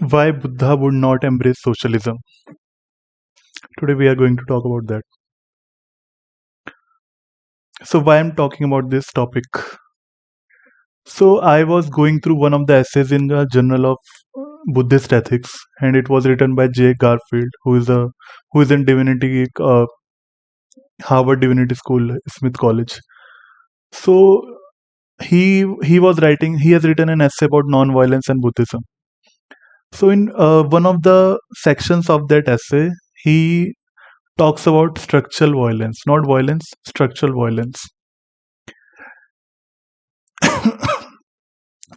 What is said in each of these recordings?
Why Buddha would not embrace socialism. Today we are going to talk about that. So why I'm talking about this topic? So I was going through one of the essays in the Journal of Buddhist Ethics, and it was written by J. Garfield, who is in Divinity, Harvard Divinity School, Smith College. So he was writing. He has written an essay about non-violence and Buddhism. So in one of the sections of that essay, he talks about structural violence, not violence, structural violence.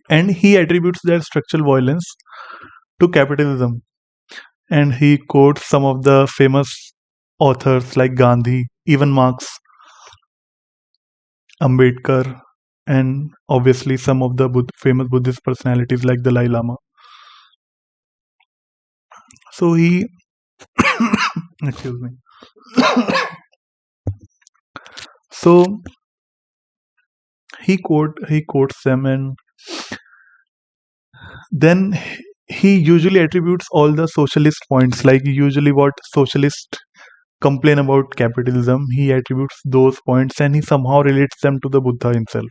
And he attributes that structural violence to capitalism. And he quotes some of the famous authors like Gandhi, even Marx, Ambedkar, and obviously some of the famous Buddhist personalities like Dalai Lama. So he, excuse me. So he quotes them, and then he usually attributes all the socialist points, like usually what socialists complain about capitalism, he attributes those points and he somehow relates them to the Buddha himself.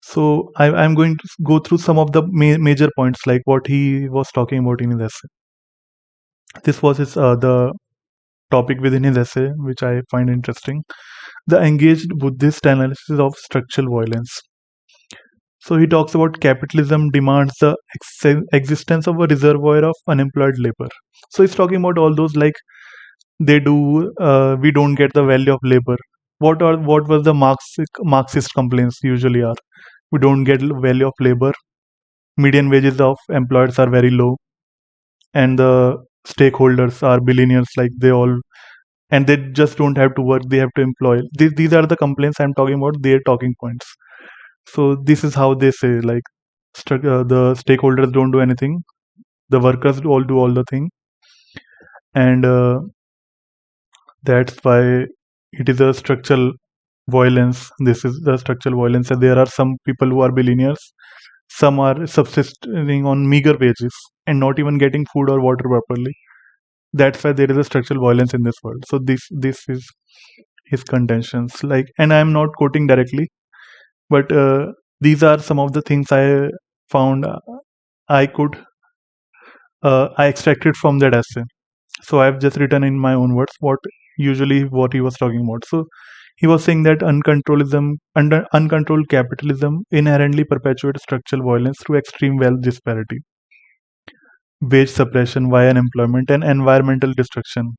So I'm going to go through some of the major points, like what he was talking about in his essay. This was the topic within his essay, which I find interesting: the engaged Buddhist analysis of structural violence. So he talks about capitalism demands the existence of a reservoir of unemployed labor. So he's talking about all those, like we don't get the value of labor. What was the Marxist complaints usually are? We don't get value of labor. Median wages of employers are very low, and the stakeholders are billionaires. Like they all, and they just don't have to work. They have to employ. These are the complaints I'm talking about. Their talking points. So this is how they say, like the stakeholders don't do anything. The workers all do all the thing, and that's why it is a structural violence. This is the structural violence, and there are some people who are billionaires. Some are subsisting on meager wages and not even getting food or water properly. That's why there is a structural violence in this world. So this is his contentions. Like, and I am not quoting directly, but these are some of the things I found. I could I extracted from that essay. So I've just written in my own words what he was talking about. So he was saying that uncontrolled capitalism inherently perpetuates structural violence through extreme wealth disparity, wage suppression via unemployment, and environmental destruction.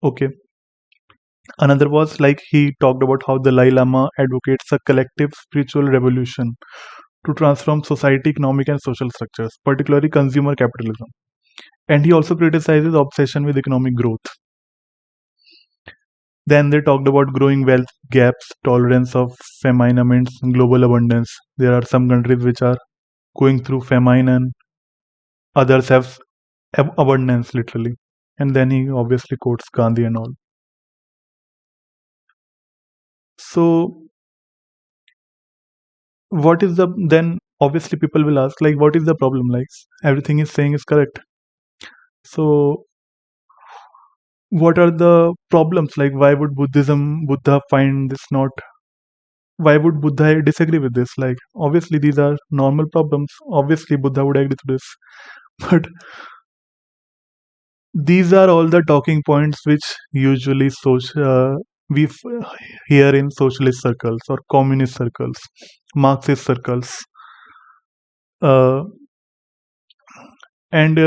Okay. Another was, like, he talked about how the Dalai Lama advocates a collective spiritual revolution to transform society, economic, and social structures, particularly consumer capitalism. And he also criticizes obsession with economic growth. Then they talked about growing wealth gaps, tolerance of famine amidst global abundance. There are some countries which are going through famine, and others have abundance, literally. And then he obviously quotes Gandhi and all. So what is the then? Obviously, people will ask, like, what is the problem? Like, everything is saying is correct. So what are the problems? Like, why would Buddha find this not? Why would Buddha disagree with this? Like, obviously, these are normal problems. Obviously, Buddha would agree to this. But these are all the talking points which usually hear in socialist circles or communist circles, Marxist circles, uh, and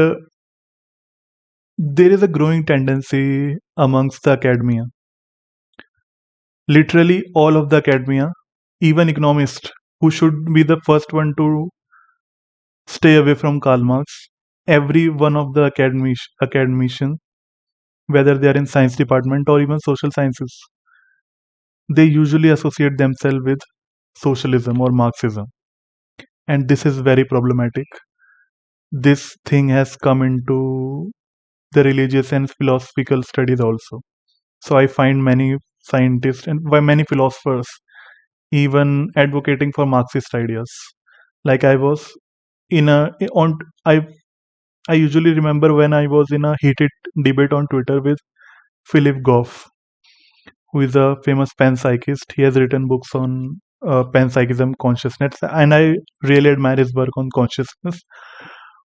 there is a growing tendency amongst the academia. Literally, all of the academia, even economists, who should be the first one to stay away from Karl Marx, every one of the academicians, whether they are in science department or even social sciences, they usually associate themselves with socialism or Marxism. And this is very problematic. This thing has come into the religious and philosophical studies also. So I find many scientists and by many philosophers even advocating for Marxist ideas. Like I was in a on I I usually remember when I was in a heated debate on Twitter with Philip Goff, who is a famous panpsychist. He has written books on panpsychism, consciousness, and I really admire his work on consciousness.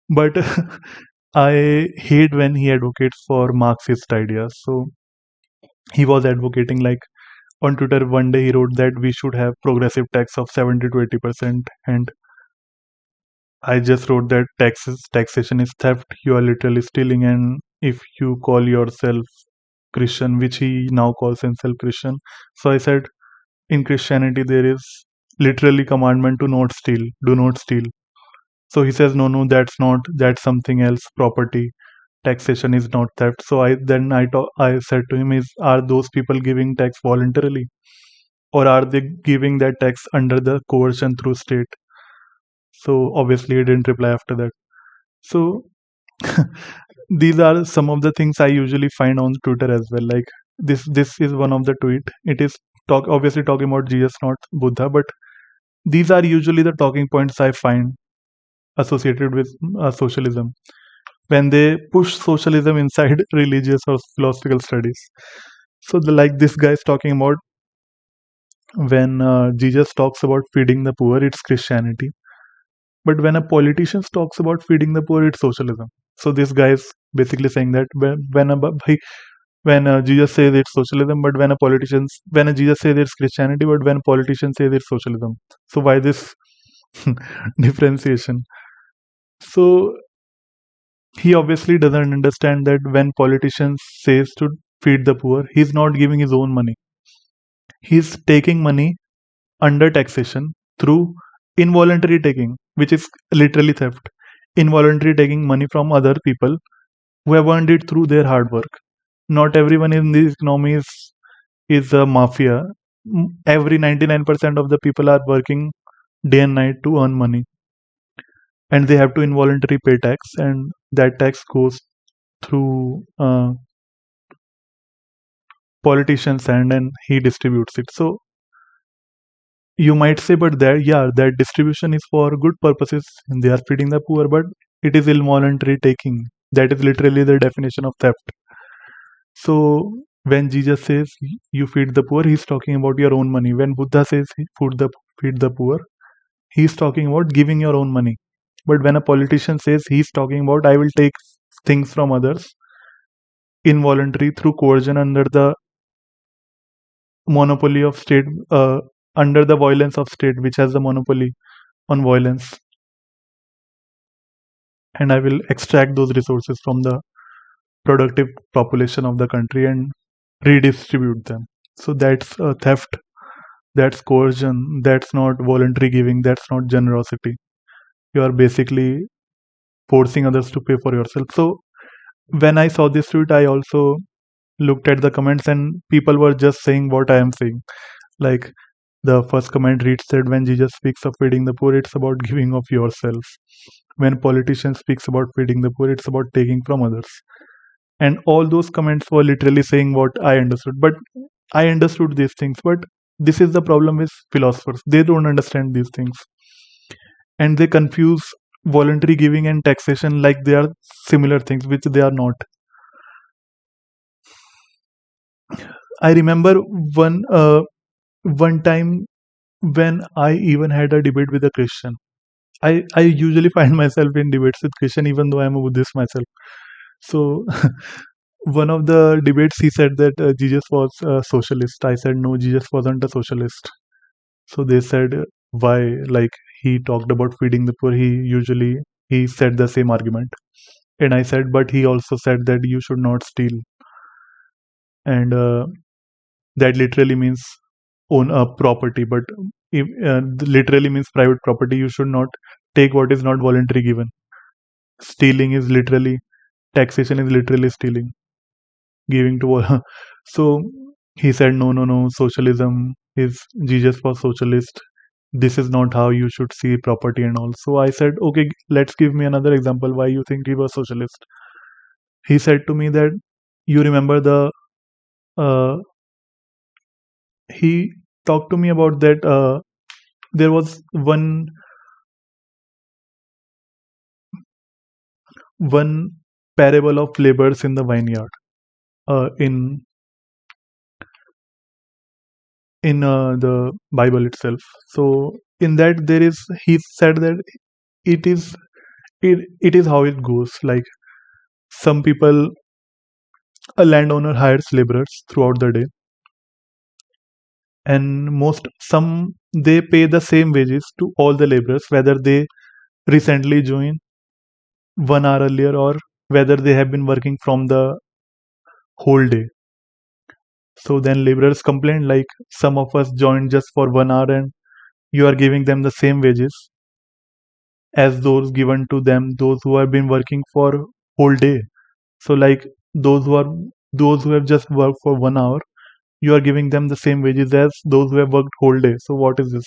But I hate when he advocates for Marxist ideas. So he was advocating, like, on Twitter one day he wrote that we should have progressive tax of 70 to 80%, and I just wrote that taxation is theft. You are literally stealing, and if you call yourself Christian, which he now calls himself Christian, so I said in Christianity there is literally commandment to not steal, do not steal. So he says no, that's not, that's something else. Property taxation is not theft. So I said to him, is are those people giving tax voluntarily, or are they giving that tax under the coercion through state? So obviously he didn't reply after that. So these are some of the things I usually find on Twitter as well. Like, this is one of the tweet. It is obviously talking about Jesus, not Buddha, but these are usually the talking points I find associated with socialism when they push socialism inside religious or philosophical studies. So like this guy is talking about when Jesus talks about feeding the poor, it's Christianity. But when a politician talks about feeding the poor, it's socialism. So this guy is basically saying that when Jesus says it's socialism, but when a Jesus says it's Christianity, but when politicians say it's socialism. So why this differentiation? So he obviously doesn't understand that when politicians says to feed the poor, he's not giving his own money. He's taking money under taxation through involuntary taking, which is literally theft. Involuntary taking money from other people who have earned it through their hard work. Not everyone in this economy is a mafia. Every 99% of the people are working day and night to earn money, and they have to involuntarily pay tax, and that tax goes through politicians and he distributes it. So you might say, but that, yeah, that distribution is for good purposes and they are feeding the poor, but it is involuntary taking. That is literally the definition of theft. So when Jesus says you feed the poor, he's talking about your own money. When Buddha says feed the poor, he's talking about giving your own money. But when a politician says, he's talking about I will take things from others involuntary through coercion under the monopoly of state, under the violence of state, which has the monopoly on violence, and I will extract those resources from the productive population of the country and redistribute them. So that's theft, that's coercion, that's not voluntary giving, that's not generosity. You are basically forcing others to pay for yourself. So when I saw this tweet, I also looked at the comments, and people were just saying what I am saying. Like, the first comment reads that when Jesus speaks of feeding the poor, it's about giving of yourself. When politicians speaks about feeding the poor, it's about taking from others. And all those comments were literally saying what I understood. But I understood these things. But this is the problem with philosophers. They don't understand these things. And they confuse voluntary giving and taxation like they are similar things, which they are not. I remember one time when I even had a debate with a Christian. I usually find myself in debates with Christian even though I'm a Buddhist myself. So one of the debates he said that Jesus was a socialist. I said no, Jesus wasn't a socialist. So they said why? Like, he talked about feeding the poor. He said the same argument, and I said, but he also said that you should not steal, and that literally means own a property. But if, literally means private property. You should not take what is not voluntarily given. Stealing is literally, taxation is literally stealing, giving to all. So he said no, socialism is, Jesus was socialist, this is not how you should see property and all. So I said, okay, let's give me another example why you think he was socialist. He said to me that you remember the uh, he talked to me about that there was one parable of laborers in the vineyard in the Bible itself. So in that there is he said that it is it is how it goes. Like some people, a landowner hires laborers throughout the day, and most some they pay the same wages to all the laborers, whether they recently join 1 hour earlier or whether they have been working from the whole day. So then laborers complain like some of us joined just for 1 hour and you are giving them the same wages as those given to them those who have been working for whole day. So like those who are those who have just worked for 1 hour, you are giving them the same wages as those who have worked whole day. So what is this?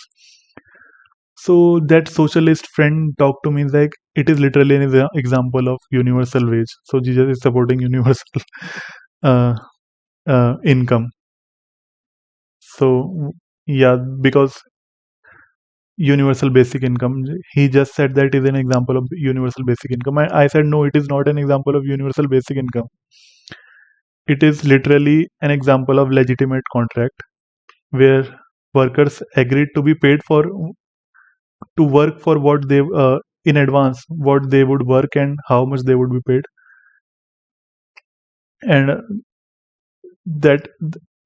So that socialist friend talked to me like it is literally an example of universal wage. So Jesus is supporting universal uh, income. So yeah, because universal basic income, he just said that is an example of universal basic income. I said no, it is not an example of universal basic income. It is literally an example of legitimate contract where workers agreed to be paid for to work for what they in advance what they would work and how much they would be paid, and that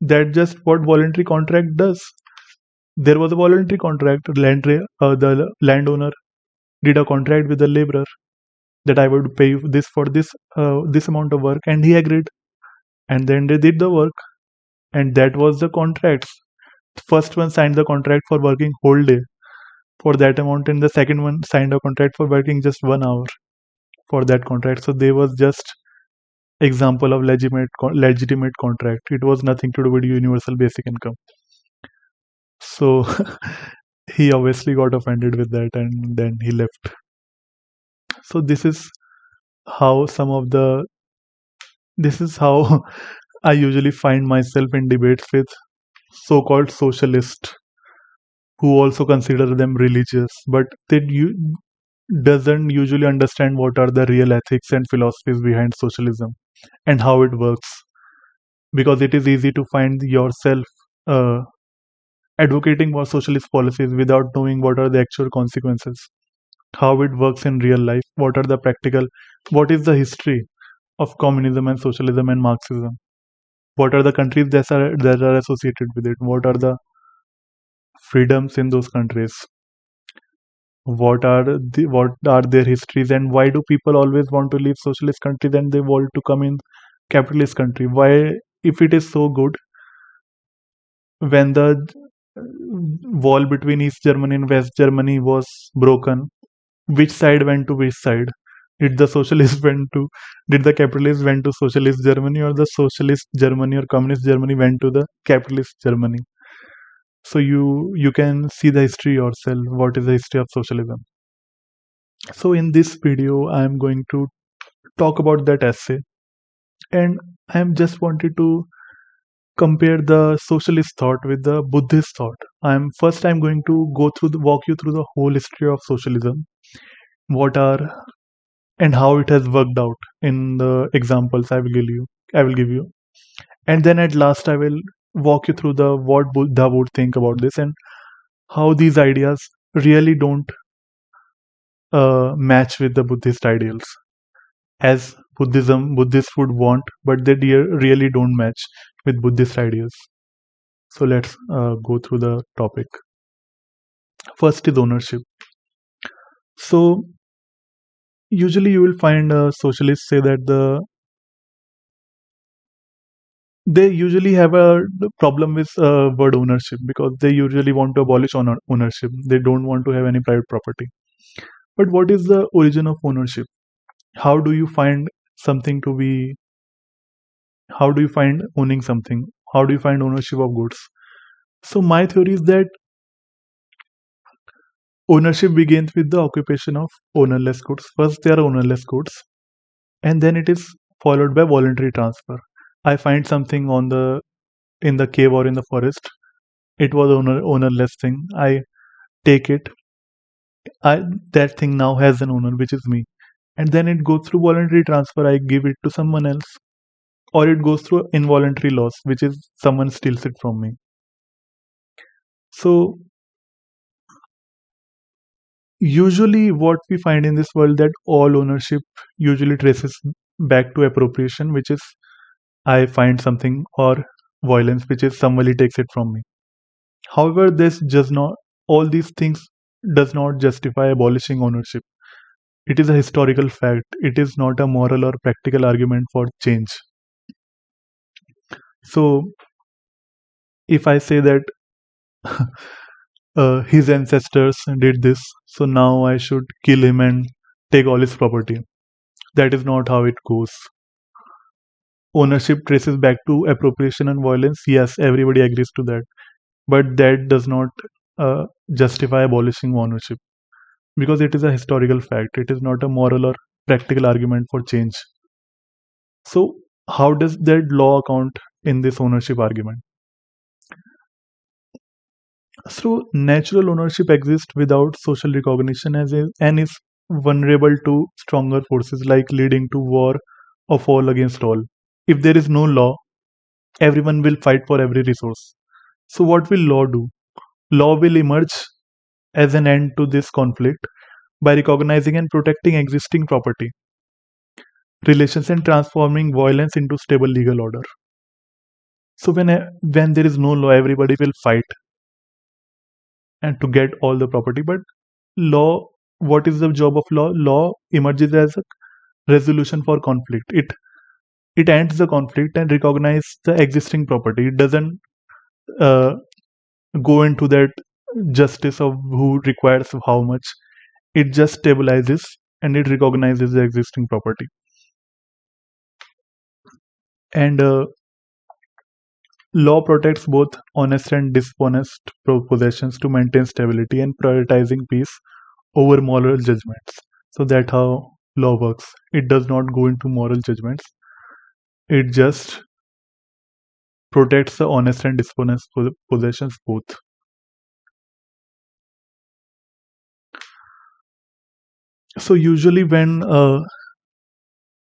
that just what voluntary contract does. There was a voluntary contract. The landowner did a contract with the laborer that I would pay you this for this amount of work, and he agreed. And then they did the work, and that was the contracts. First one signed the contract for working whole day for that amount, and the second one signed a contract for working just 1 hour for that contract. So they was just example of legitimate contract. It was nothing to do with universal basic income. So he obviously got offended with that, and then he left. So how some of the this is how I usually find myself in debates with so-called socialists who also consider them religious, but doesn't usually understand what are the real ethics and philosophies behind socialism and how it works. Because it is easy to find yourself uh, advocating for socialist policies without knowing what are the actual consequences, how it works in real life, what is the history of communism and socialism and Marxism, what are the countries that are associated with it, what are the freedoms in those countries, what are their histories, and why do people always want to leave socialist countries and they want to come in capitalist country? Why, if it is so good, when the wall between East Germany and West Germany was broken, which side went to which side? Did the socialist went to did the capitalist went to socialist Germany, or the socialist Germany or communist Germany went to the capitalist Germany? So you can see the history yourself. What is the history of socialism? So in this video, I am going to talk about that essay, and I am just wanted to compare the socialist thought with the Buddhist thought. I'm going to walk you through the whole history of socialism, what are and how it has worked out in the examples I will give you, and then at last I will walk you through the what Buddha would think about this and how these ideas really don't match with the Buddhist ideals as Buddhists would want, but they really don't match with Buddhist ideas. So let's go through the topic. First is ownership. So usually you will find socialists say that they usually have a problem with word ownership because they usually want to abolish ownership. They don't want to have any private property. But what is the origin of ownership? How do you find something to be? How do you find owning something? How do you find ownership of goods? So my theory is that ownership begins with the occupation of ownerless goods. First, they are ownerless goods, and then it is followed by voluntary transfer. I find something in the cave or in the forest. It was ownerless thing. I take it. That thing now has an owner, which is me, and then it goes through voluntary transfer. I give it to someone else, or it goes through involuntary loss, which is someone steals it from me. So usually what we find in this world, that all ownership usually traces back to appropriation, which is I find something, or violence, which is somebody takes it from me. However, this does not, all these things does not justify abolishing ownership. It is a historical fact. It is not a moral or practical argument for change. So if I say that his ancestors did this, so now I should kill him and take all his property. That is not how it goes. Ownership traces back to appropriation and violence. Yes, everybody agrees to that. But that does not justify abolishing ownership, because it is a historical fact. It is not a moral or practical argument for change. So, how does that law account in this ownership argument? So, natural ownership exists without social recognition and is vulnerable to stronger forces, like leading to war or fall against all. If there is no law, everyone will fight for every resource. So, what will law do? Law will emerge as an end to this conflict by recognizing and protecting existing property relations and transforming violence into stable legal order. So when there is no law, everybody will fight and to get all the property. But law, what is the job of law? Law emerges as a resolution for conflict. It ends the conflict and recognizes the existing property. It doesn't uh, go into that justice of who requires how much. It just stabilizes and it recognizes the existing property. And law protects both honest and dishonest possessions to maintain stability and prioritizing peace over moral judgments. So that's how law works. It does not go into moral judgments. It just protects the honest and dishonest possessions both. So usually when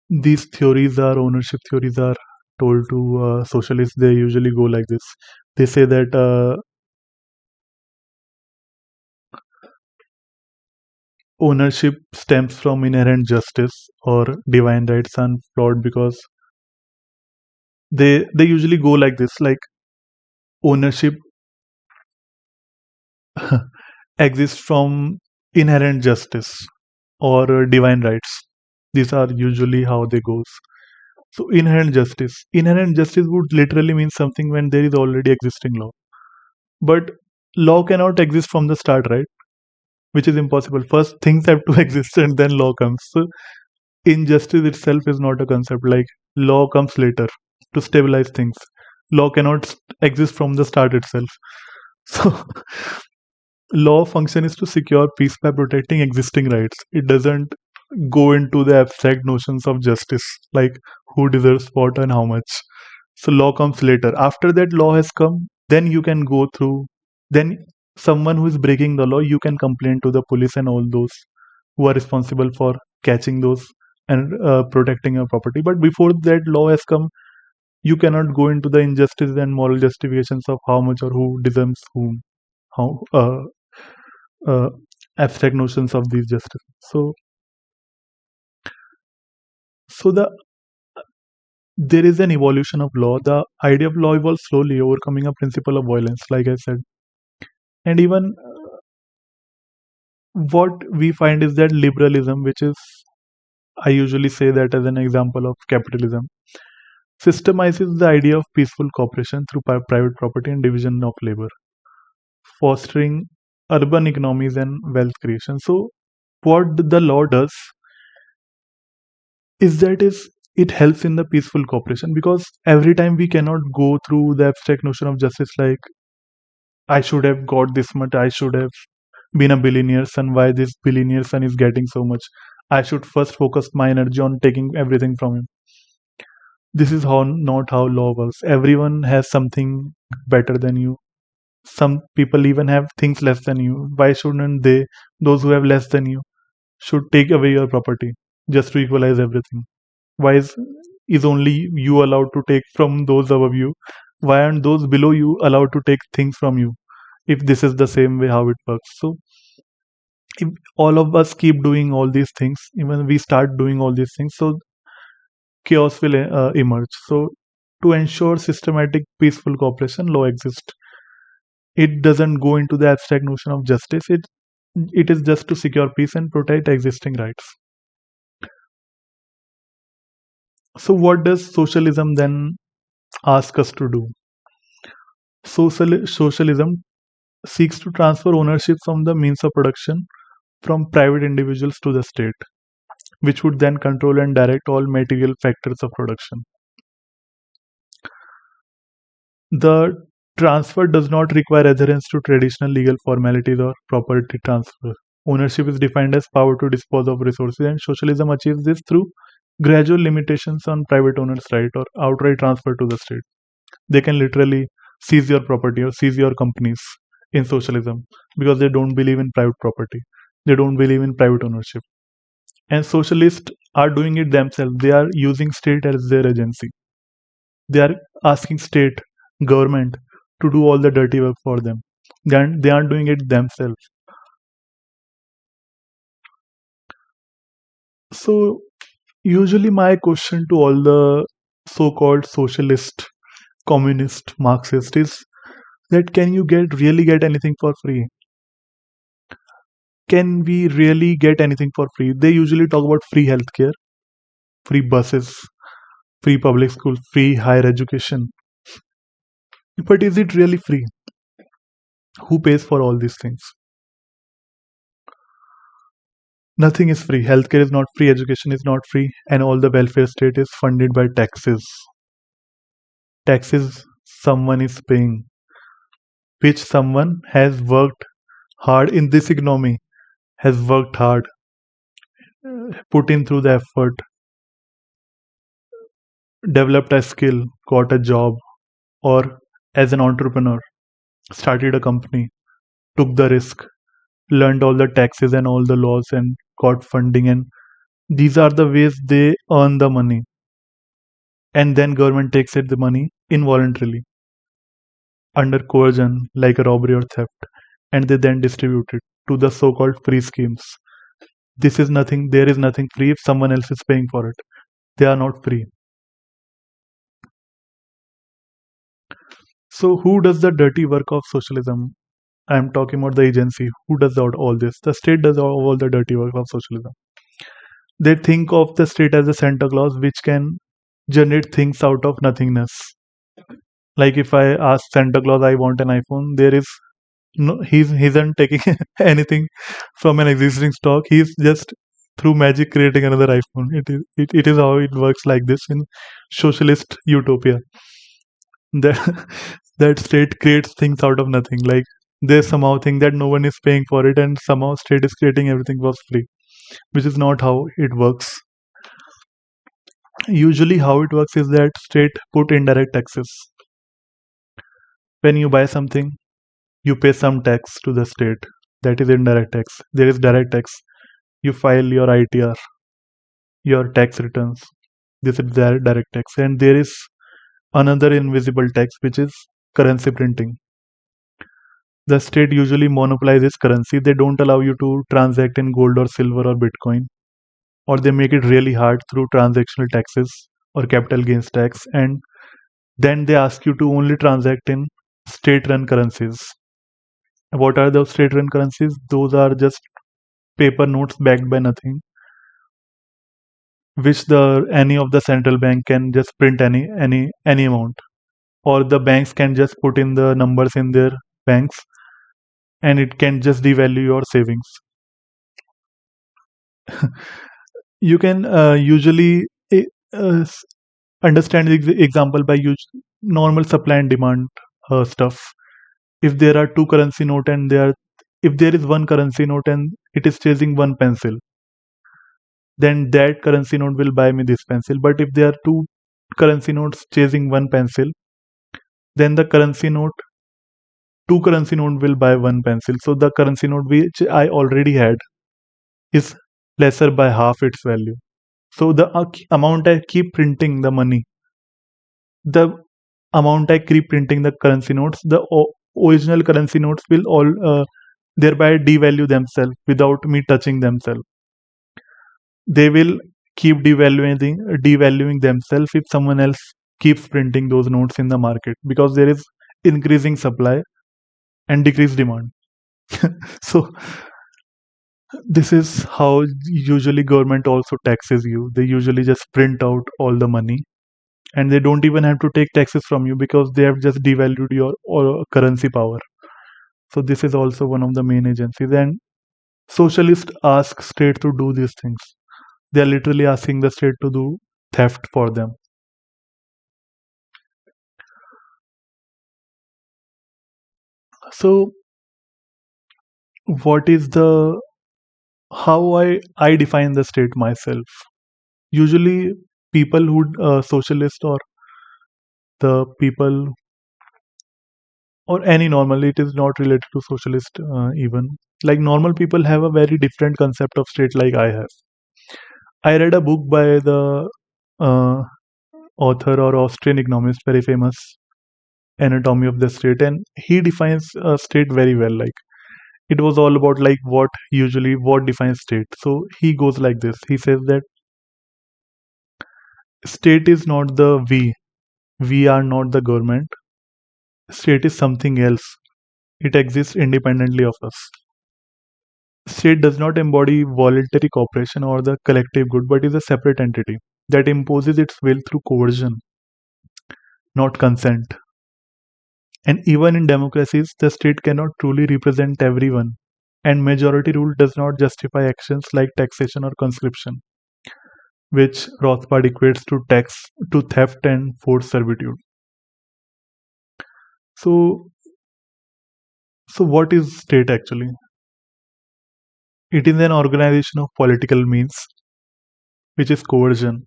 these theories are ownership theories are told to socialists, they usually go like this. They say that ownership stems from inherent justice or divine rights and flawed, because they usually go like this, like ownership exists from inherent justice or divine rights. These are usually how they goes. So inherent justice would literally mean something when there is already existing law, but law cannot exist from the start, right? Which is impossible. First things have to exist and then law comes. So injustice itself is not a concept. Like law comes later to stabilize things. Law cannot exist from the start itself. So law function is to secure peace by protecting existing rights. It doesn't go into the abstract notions of justice, like who deserves what and how much. So law comes later. After that law has come, then you can go through. Then someone who is breaking the law, you can complain to the police and all those who are responsible for catching those and protecting your property. But before that law has come, you cannot go into the injustice and moral justifications of how much or who deserves whom, how uh, abstract notions of these justice. So the there is an evolution of law. The idea of law evolves slowly, overcoming a principle of violence, like I said. And even what we find is that liberalism, which is, I usually say that as an example of capitalism, systemizes the idea of peaceful cooperation through private property and division of labor, fostering urban economies and wealth creation. So, what the law does is it helps in the peaceful cooperation, because every time we cannot go through the abstract notion of justice, like I should have got this much, I should have been a billionaire son, why this billionaire son is getting so much, I should first focus my energy on taking everything from him. This is how not how law works. Everyone has something better than you. Some people even have things less than you. Why shouldn't they, those who have less than you, should take away your property? just to equalize everything? Why is only you allowed to take from those above you? Why aren't those below you allowed to take things from you? If this is the same way how it works. So if all of us keep doing all these things, even we start doing all these things, so chaos will emerge. So to ensure systematic peaceful cooperation, law exists. It doesn't go into the abstract notion of justice. It is just to secure peace and protect existing rights. So what does socialism then ask us to do? Socialism seeks to transfer ownership from the means of production from private individuals to the state, which would then control and direct all material factors of production. The transfer does not require adherence to traditional legal formalities or property transfer. Ownership is defined as power to dispose of resources, and socialism achieves this through gradual limitations on private owners' right or outright transfer to the state. They can literally seize your property or seize your companies in socialism because they don't believe in private property. They don't believe in private ownership. And socialists are doing it themselves. They are using state as their agency. They are asking state, government to do all the dirty work for them. They aren't doing it themselves. So usually my question to all the so-called socialist, communist, Marxist is that can you really get anything for free? Can we really get anything for free? They usually talk about free healthcare, free buses, free public schools, free higher education. But is it really free? Who pays for all these things? Nothing is free. Healthcare is not free, education is not free, and all the welfare state is funded by taxes. Taxes someone is paying, which someone has worked hard in this economy, has worked hard, put in through the effort, developed a skill, got a job, or as an entrepreneur, started a company, took the risk, learned all the taxes and all the laws, and got funding. And these are the ways they earn the money. And then government takes it the money involuntarily under coercion, like a robbery or theft, and they then distribute it to the so-called free schemes. This is nothing. There is nothing free if someone else is paying for it. They are not free. So who does the dirty work of socialism? I'm talking about the agency. Who does all this? The state does all the dirty work of socialism. They think of the state as a Santa Claus which can generate things out of nothingness. Like if I ask Santa Claus I want an iPhone, there is no he isn't taking anything from an existing stock. He's just through magic creating another iPhone. It is how it works like this in socialist utopia. That that state creates things out of nothing. Like they somehow think that no one is paying for it, and somehow state is creating everything for free, which is not how it works. Usually, how it works is that state put indirect taxes. When you buy something, you pay some tax to the state. That is indirect tax. There is direct tax. You file your ITR, your tax returns. This is direct tax. And there is another invisible tax, which is currency printing. The state usually monopolizes currency. They don't allow you to transact in gold or silver or Bitcoin, or they make it really hard through transactional taxes or capital gains tax. And then they ask you to only transact in state run currencies. What are those state run currencies? Those are just paper notes backed by nothing, which the any of the central bank can just print any amount, or the banks can just put in the numbers in their banks, and it can just devalue your savings. You can usually uh, s- understand the example by normal supply and demand stuff. If there are two currency note and if there is one currency note and it is chasing one pencil, then that currency note will buy me this pencil. But if there are two currency notes chasing one pencil, then two currency note will buy one pencil. So the currency note which I already had is lesser by half its value. So the amount I keep printing the money, the amount I keep printing the currency notes, the original currency notes will all thereby devalue themselves without me touching themselves. They will keep devaluing themselves if someone else keeps printing those notes in the market, because there is increasing supply and decreased demand. So this is how usually government also taxes you. They usually just print out all the money, and they don't even have to take taxes from you because they have just devalued your currency power. So this is also one of the main agencies. And socialists ask state to do these things. They are literally asking the state to do theft for them. So what is the how I define the state myself? Usually, people who socialist or the people or any normal, it is not related to socialist even. Like normal people have a very different concept of state like I have. I read a book by the uh, author or Austrian economist, very famous, Anatomy of the State, and he defines a state very well. Like it was all about like what defines state. So he goes like this. He says that state is not the we are not the government. State is something else. It exists independently of us. State does not embody voluntary cooperation or the collective good, but is a separate entity that imposes its will through coercion, not consent. And even in democracies, the state cannot truly represent everyone, and majority rule does not justify actions like taxation or conscription, which Rothbard equates to theft and forced servitude. So, so what is state actually? It is an organization of political means, which is coercion,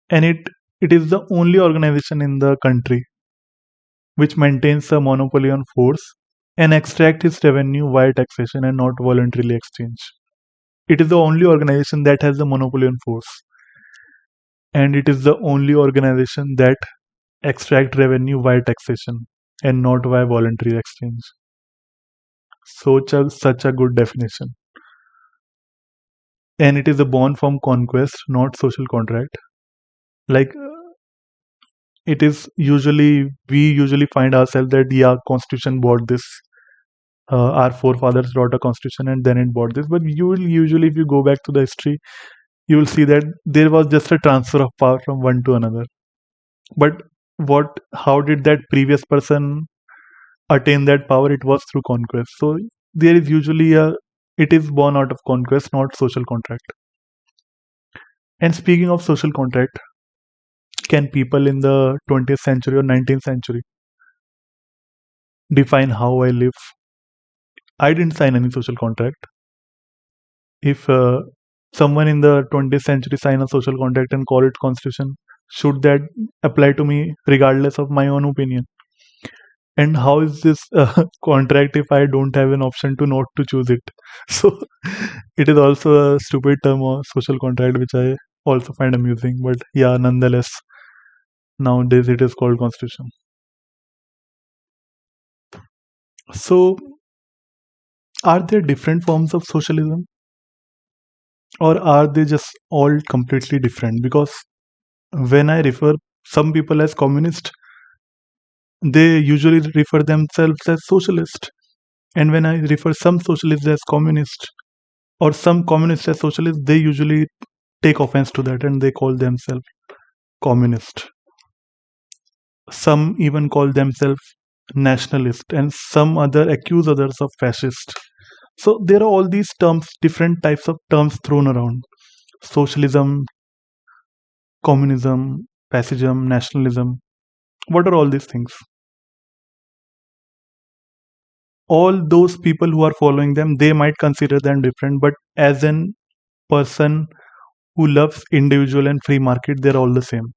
and it is the only organization in the country which maintains a monopoly on force and extract its revenue via taxation and not voluntarily exchange. It is the only organization that has the monopoly on force, and it is the only organization that extract revenue via taxation and not via voluntary exchange. Such a good definition. And it is a born from conquest, not social contract. Like it is usually we usually find ourselves that yeah, constitution bought this. Our forefathers wrote a constitution and then it bought this. But you will usually, if you go back to the history, you will see that there was just a transfer of power from one to another. But how did that previous person attain that power? It was through conquest. So there is usually it is born out of conquest, not social contract. And speaking of social contract, can people in the 20th century or 19th century define how I live? I didn't sign any social contract. If someone in the 20th century sign a social contract and call it constitution, should that apply to me regardless of my own opinion? And how is this contract if I don't have an option to not to choose it? So it is also a stupid term or social contract, which I also find amusing. But yeah, nonetheless, nowadays it is called constitution. So are there different forms of socialism, or are they just all completely different? Because when I refer some people as communist, they usually refer themselves as socialist. And when I refer some socialists as communist or some communists as socialists, they usually take offense to that and they call themselves communist. Some even call themselves nationalist, and some other accuse others of fascist. So there are all these terms, different types of terms thrown around: socialism, communism, fascism, nationalism. What are all these things? All those people who are following them, they might consider them different, but as an person who loves individual and free market, they're all the same.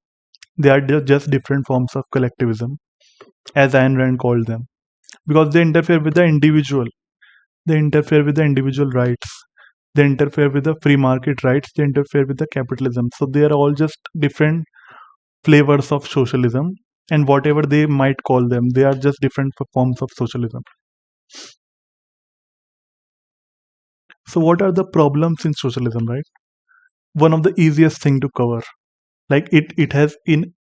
They are just different forms of collectivism, as Ayn Rand called them, because they interfere with the individual. They interfere with the individual rights. they interfere with the free market rights, they interfere with the capitalism. So they are all just different flavors of socialism, and whatever they might call them, they are just different forms of socialism. So what are the problems in socialism, right? One of the easiest thing to cover, like it has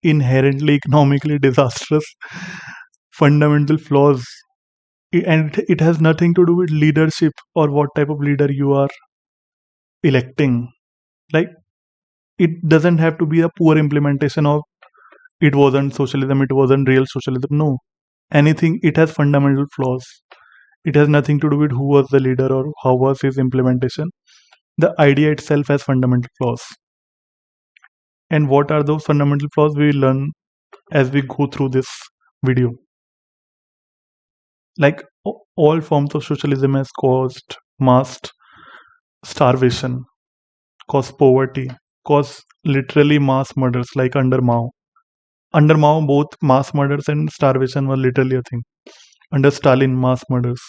inherently economically disastrous fundamental flaws. And it has nothing to do with leadership or what type of leader you are electing. Like, it doesn't have to be a poor implementation of, it wasn't socialism, it wasn't real socialism. No, anything, it has fundamental flaws. It has nothing to do with who was the leader or how was his implementation. The idea itself has fundamental flaws. And what are those fundamental flaws? We learn as we go through this video. Like, all forms of socialism has caused mass starvation, caused poverty, caused literally mass murders, like under Mao. Under Mao, both mass murders and starvation were literally a thing. Under Stalin, mass murders.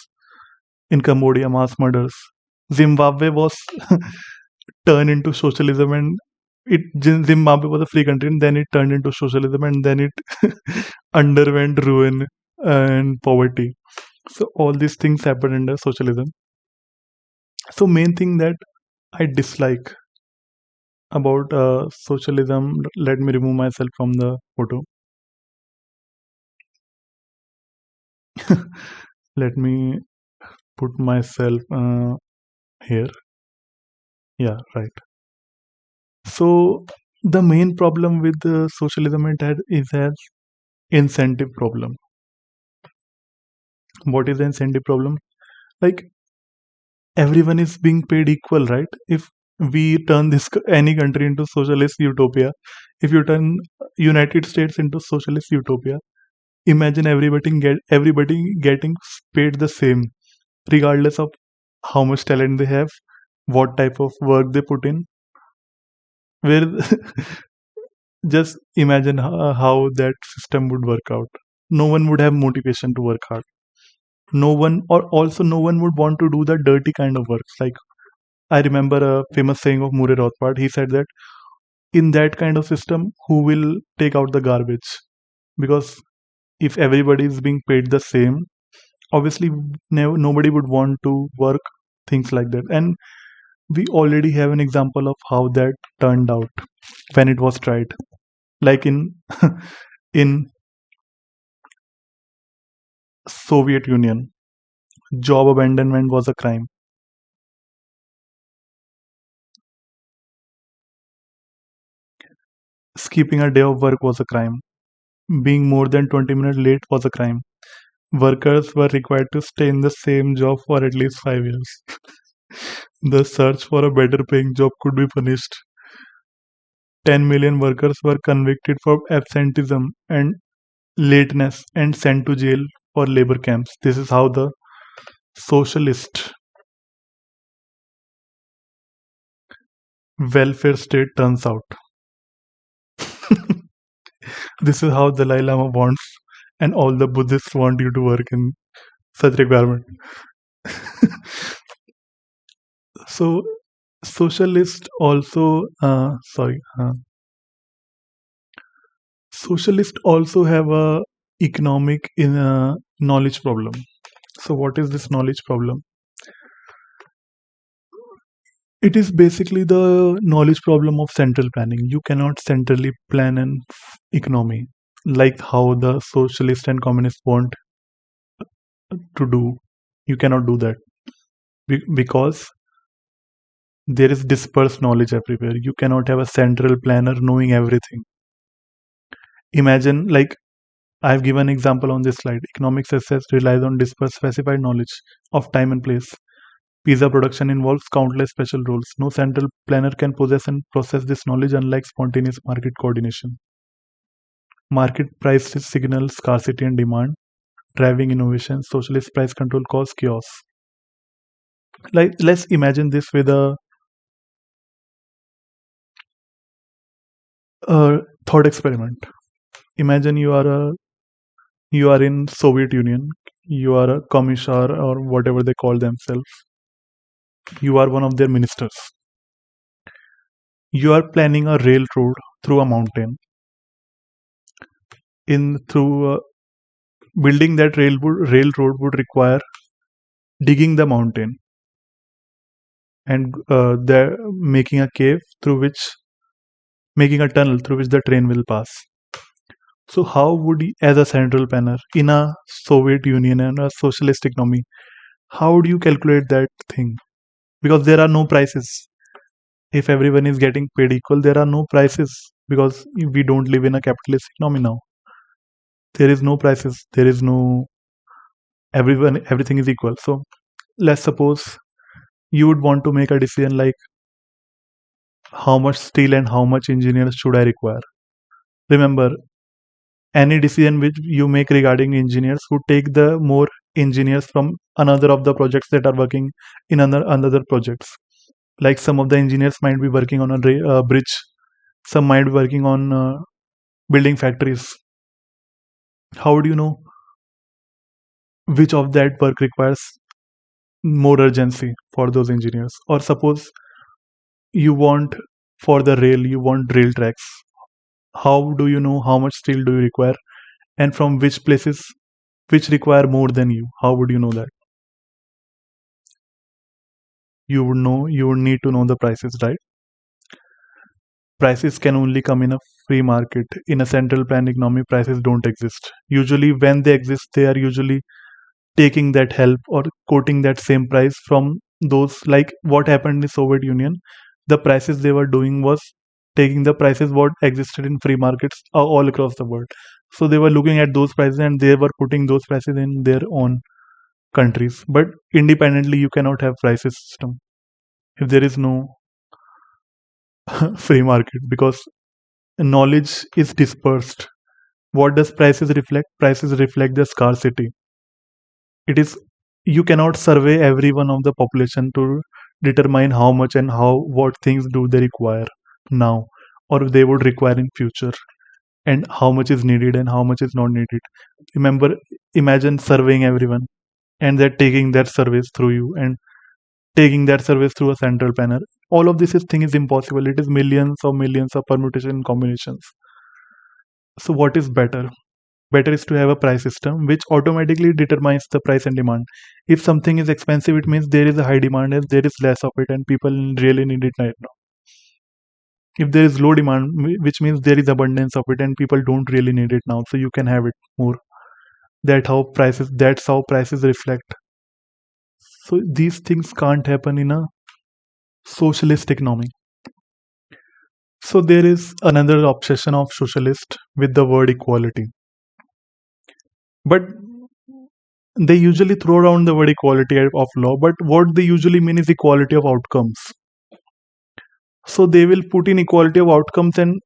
In Cambodia, mass murders. Zimbabwe was turned into socialism, and Zimbabwe was a free country, and then it turned into socialism, and then it underwent ruin and poverty. So all these things happened under socialism. So main thing that I dislike about socialism. Let me remove myself from the photo. Let me put myself here. Yeah, right. So the main problem with socialism is as incentive problem. What is the incentive problem? Like, everyone is being paid equal, right? If we turn this any country into socialist utopia, if you turn United States into socialist utopia, imagine everybody getting paid the same, regardless of how much talent they have, what type of work they put in. Where just imagine how that system would work out. No one would have motivation to work hard. No one, or also no one would want to do the dirty kind of works. Like, I remember a famous saying of Murray Rothbard. He said that in that kind of system, who will take out the garbage? Because if everybody is being paid the same, obviously nobody would want to work things like that. And we already have an example of how that turned out when it was tried. Like in in Soviet Union, job abandonment was a crime. Skipping a day of work was a crime. Being more than 20 minutes late was a crime. Workers were required to stay in the same job for at least 5 years. The search for a better paying job could be punished. 10 million workers were convicted for absenteeism and lateness and sent to jail for labor camps. This is how the socialist welfare state turns out. This is how Dalai Lama wants, and all the Buddhists want you to work in such requirement. So, socialist also, socialist also have a economic in a knowledge problem. So, what is this knowledge problem? It is basically the knowledge problem of central planning. You cannot centrally plan an economy like how the socialist and communist want to do. You cannot do that because there is dispersed knowledge everywhere. You cannot have a central planner knowing everything. Imagine, like, I've given an example on this slide. Economic success relies on dispersed specified knowledge of time and place. Pizza production involves countless special rules. No central planner can possess and process this knowledge, unlike spontaneous market coordination. Market price signals scarcity and demand, driving innovation. Socialist price control cause chaos. Like, let's imagine this with a thought experiment. Imagine you are in Soviet Union. You are a commissar or whatever they call themselves. You are one of their ministers. You are planning a railroad through a mountain. In through building that railroad would require digging the mountain and making a cave through which making a tunnel through which the train will pass. So how would you, as a central planner in a Soviet Union and a socialist economy, how would you calculate that thing? Because there are no prices. If everyone is getting paid equal, there are no prices because we don't live in a capitalist economy now. There is no prices. There is no everything is equal. So let's suppose you would want to make a decision like how much steel and how much engineers should I require. Remember, any decision which you make regarding engineers would take the more engineers from another of the projects that are working in another projects. Like some of the engineers might be working on a bridge, some might be working on building factories. How would you know which of that work requires more urgency for those engineers? Or suppose you want for the rail, you want rail tracks. How do you know how much steel do you require and from which places which require more than you? How would you know that? You would need to know the prices, right? Prices can only come in a free market. In a central planned economy, prices don't exist. Usually when they exist, they are usually taking that help or quoting that same price from those, like what happened in the Soviet Union. The prices they were doing was taking the prices what existed in free markets all across the world. So they were looking at those prices and they were putting those prices in their own countries. But independently, you cannot have prices system if there is no free market because knowledge is dispersed. What does prices reflect? Prices reflect the scarcity. It is you cannot survey every one of the population to determine how much and how what things do they require now or they would require in future and how much is needed and how much is not needed. Remember, imagine surveying everyone and they're taking that service through you and taking that service through a central planner. All of this thing is impossible. It is millions of permutation and combinations. So what is better? Better is to have a price system which automatically determines the price and demand. If something is expensive, it means there is a high demand and there is less of it and people really need it right now. If there is low demand, which means there is abundance of it and people don't really need it now, so you can have it more. That's how prices reflect. So these things can't happen in a socialist economy. So there is another obsession of socialist with the word equality. But they usually throw around the word equality of law, but what they usually mean is equality of outcomes. So they will put in equality of outcomes and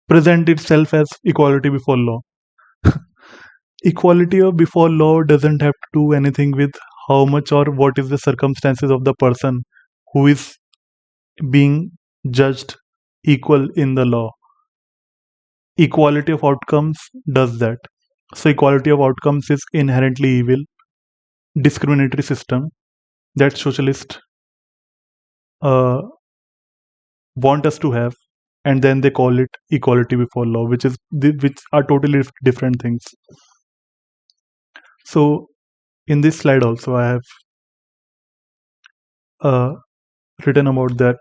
present itself as equality before law. Equality of before law doesn't have to do anything with how much or what is the circumstances of the person who is being judged equal in the law. Equality of outcomes does that. So equality of outcomes is inherently evil, discriminatory system that socialists uh, want us to have, and then they call it equality before law, which are totally different things. So in this slide also I have uh, written about that,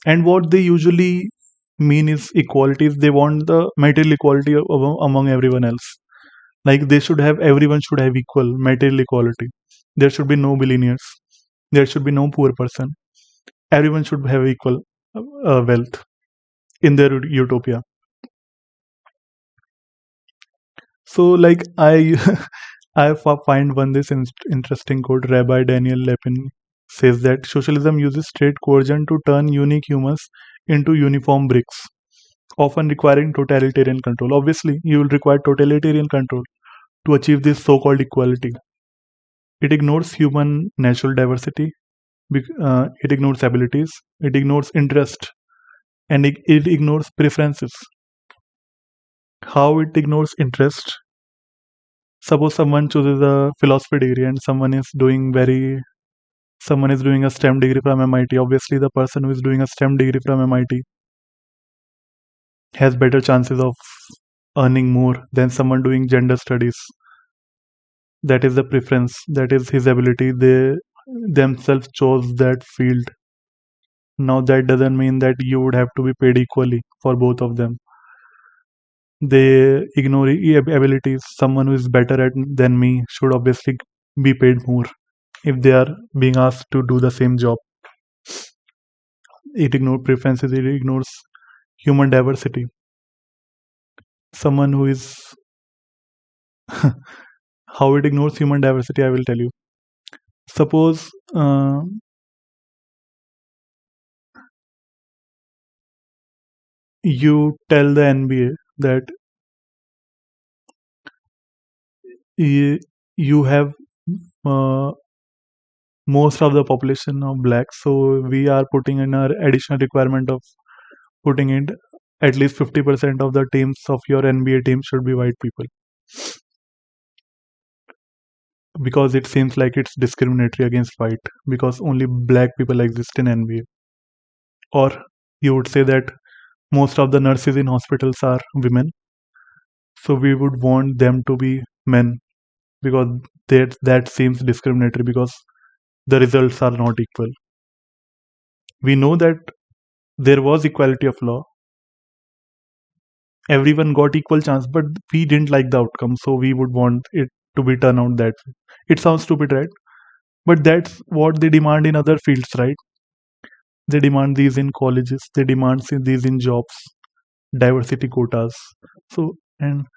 and what they usually mean is equality is they want the material equality among everyone else. Like they should have everyone should have equal material equality. There should be no billionaires, there should be no poor person, everyone should have equal wealth in their utopia. So like I find one this interesting quote. Rabbi Daniel Lepin says that socialism uses state coercion to turn unique humans into uniform bricks, often requiring totalitarian control. Obviously, you will require totalitarian control to achieve this so-called equality. It ignores human natural diversity, it ignores abilities, it ignores interest, and it ignores preferences. How it ignores interest? Suppose someone chooses a philosophy degree and someone is doing very Someone is doing a STEM degree from MIT. Obviously, the person who is doing a STEM degree from MIT has better chances of earning more than someone doing gender studies. That is the preference, that is his ability. They themselves chose that field. Now, that doesn't mean that you would have to be paid equally for both of them. They ignore abilities. Someone who is better at than me should obviously be paid more if they are being asked to do the same job. It ignores preferences, it ignores human diversity. Someone who is how it ignores human diversity, I will tell you. Suppose you tell the NBA that you have uh, most of the population of black, so we are putting in our additional requirement of putting in at least 50% of the teams of your NBA team should be white people, because it seems like it's discriminatory against white because only black people exist in NBA. Or you would say that most of the nurses in hospitals are women, so we would want them to be men because that seems discriminatory because the results are not equal. We know that there was equality of law, everyone got equal chance, but we didn't like the outcome, so we would want it to be turned out that way. It sounds stupid, right? But that's what they demand in other fields, right? They demand these in colleges, they demand these in jobs, diversity quotas. So, and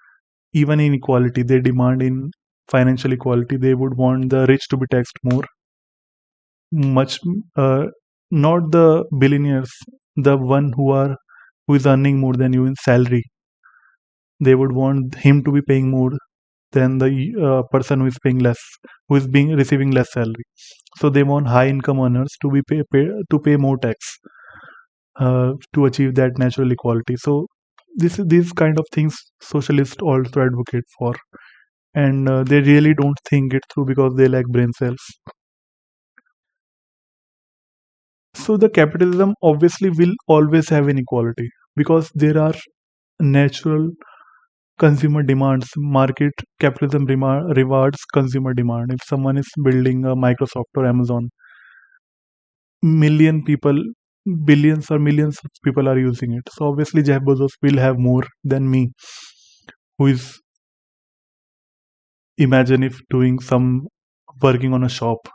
even in equality, they demand in financial equality. They would want the rich to be taxed more, much, not the billionaires, the one who is earning more than you in salary. They would want him to be paying more than the person who is paying less, who is being receiving less salary. So they want high income earners to be to pay more tax to achieve that natural equality. So these kind of things socialists also advocate for, and they really don't think it through because they lack brain cells. So the capitalism obviously will always have inequality because there are natural consumer demands. Market capitalism rewards consumer demand. If someone is building a Microsoft or Amazon, million people, billions or millions of people are using it, so obviously Jeff Bezos will have more than me, who is, imagine if doing some working on a shop,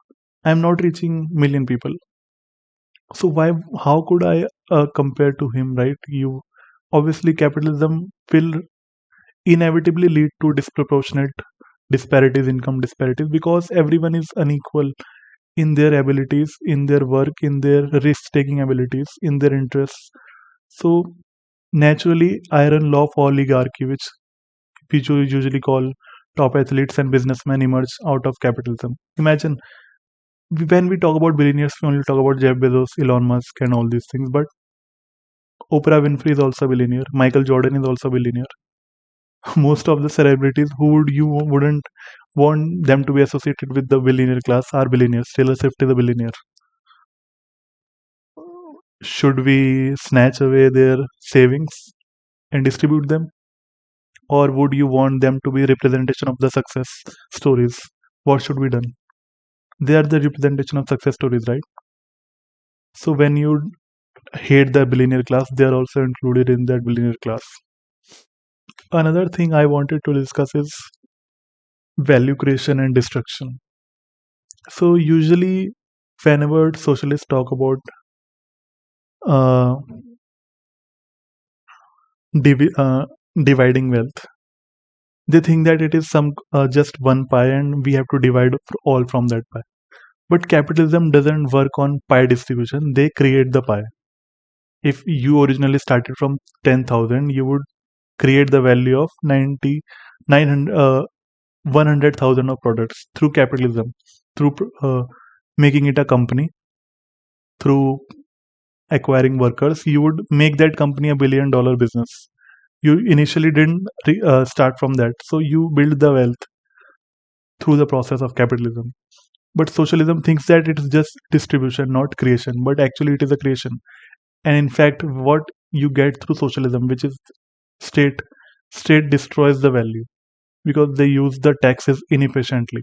I'm not reaching million people, so why, how could I compare to him, right? You obviously capitalism will inevitably lead to disproportionate disparities, income disparities, because everyone is unequal in their abilities, in their work, in their risk taking abilities, in their interests. So naturally, iron law of oligarchy, which we usually call top athletes and businessmen, emerge out of capitalism. Imagine, when we talk about billionaires, we only talk about Jeff Bezos, Elon Musk, and all these things. But Oprah Winfrey is also a billionaire. Michael Jordan is also a billionaire. Most of the celebrities who you wouldn't want them to be associated with the billionaire class are billionaires. Taylor Swift is a billionaire. Should we snatch away their savings and distribute them, or would you want them to be representation of the success stories? What should be done? They are the representation of success stories, right? So when you hate the billionaire class, they are also included in that billionaire class. Another thing I wanted to discuss is value creation and destruction. So usually, whenever socialists talk about uh, dividing wealth, they think that it is some just one pie, and we have to divide all from that pie. But capitalism doesn't work on pie distribution; they create the pie. If you originally started from 10,000, you would create the value of 100,000 of products through capitalism, through making it a company, through acquiring workers. You would make that company $1 billion business. You initially didn't start from that, so you build the wealth through the process of capitalism. But socialism thinks that it is just distribution, not creation, but actually it is a creation. And in fact, what you get through socialism, which is state, state destroys the value because they use the taxes inefficiently.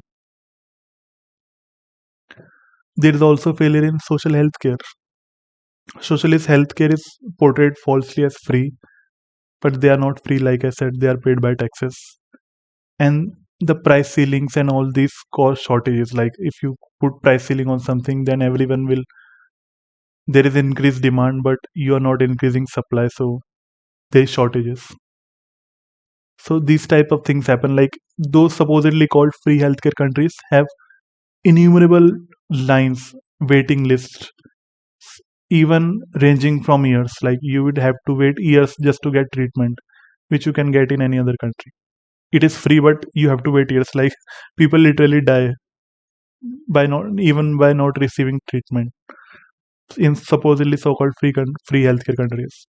There is also failure in social health care. Socialist healthcare is portrayed falsely as free, but they are not free. Like I said, they are paid by taxes, and the price ceilings and all these cause shortages. Like if you put price ceiling on something, then everyone will. There is increased demand, but you are not increasing supply, so there is shortages. So these type of things happen. Like those supposedly called free healthcare countries have innumerable lines, waiting lists, even ranging from years. Like you would have to wait years just to get treatment, which you can get in any other country. It is free, but you have to wait years. Like people literally die by not receiving treatment in supposedly so-called free healthcare countries.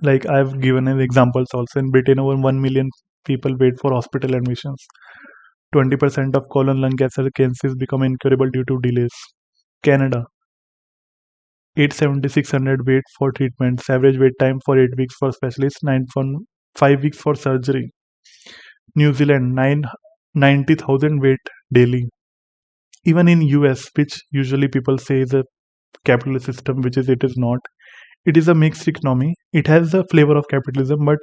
Like I've given an examples also. In Britain, over 1 million people wait for hospital admissions. 20% of colon lung cancer cases become incurable due to delays. Canada, 876 wait for treatments. Average wait time for 8 weeks for specialists, 5 weeks for surgery. New Zealand, 90,000 wait daily. Even in US, which usually people say is a capitalist system, which is it is not. It is a mixed economy. It has the flavor of capitalism, but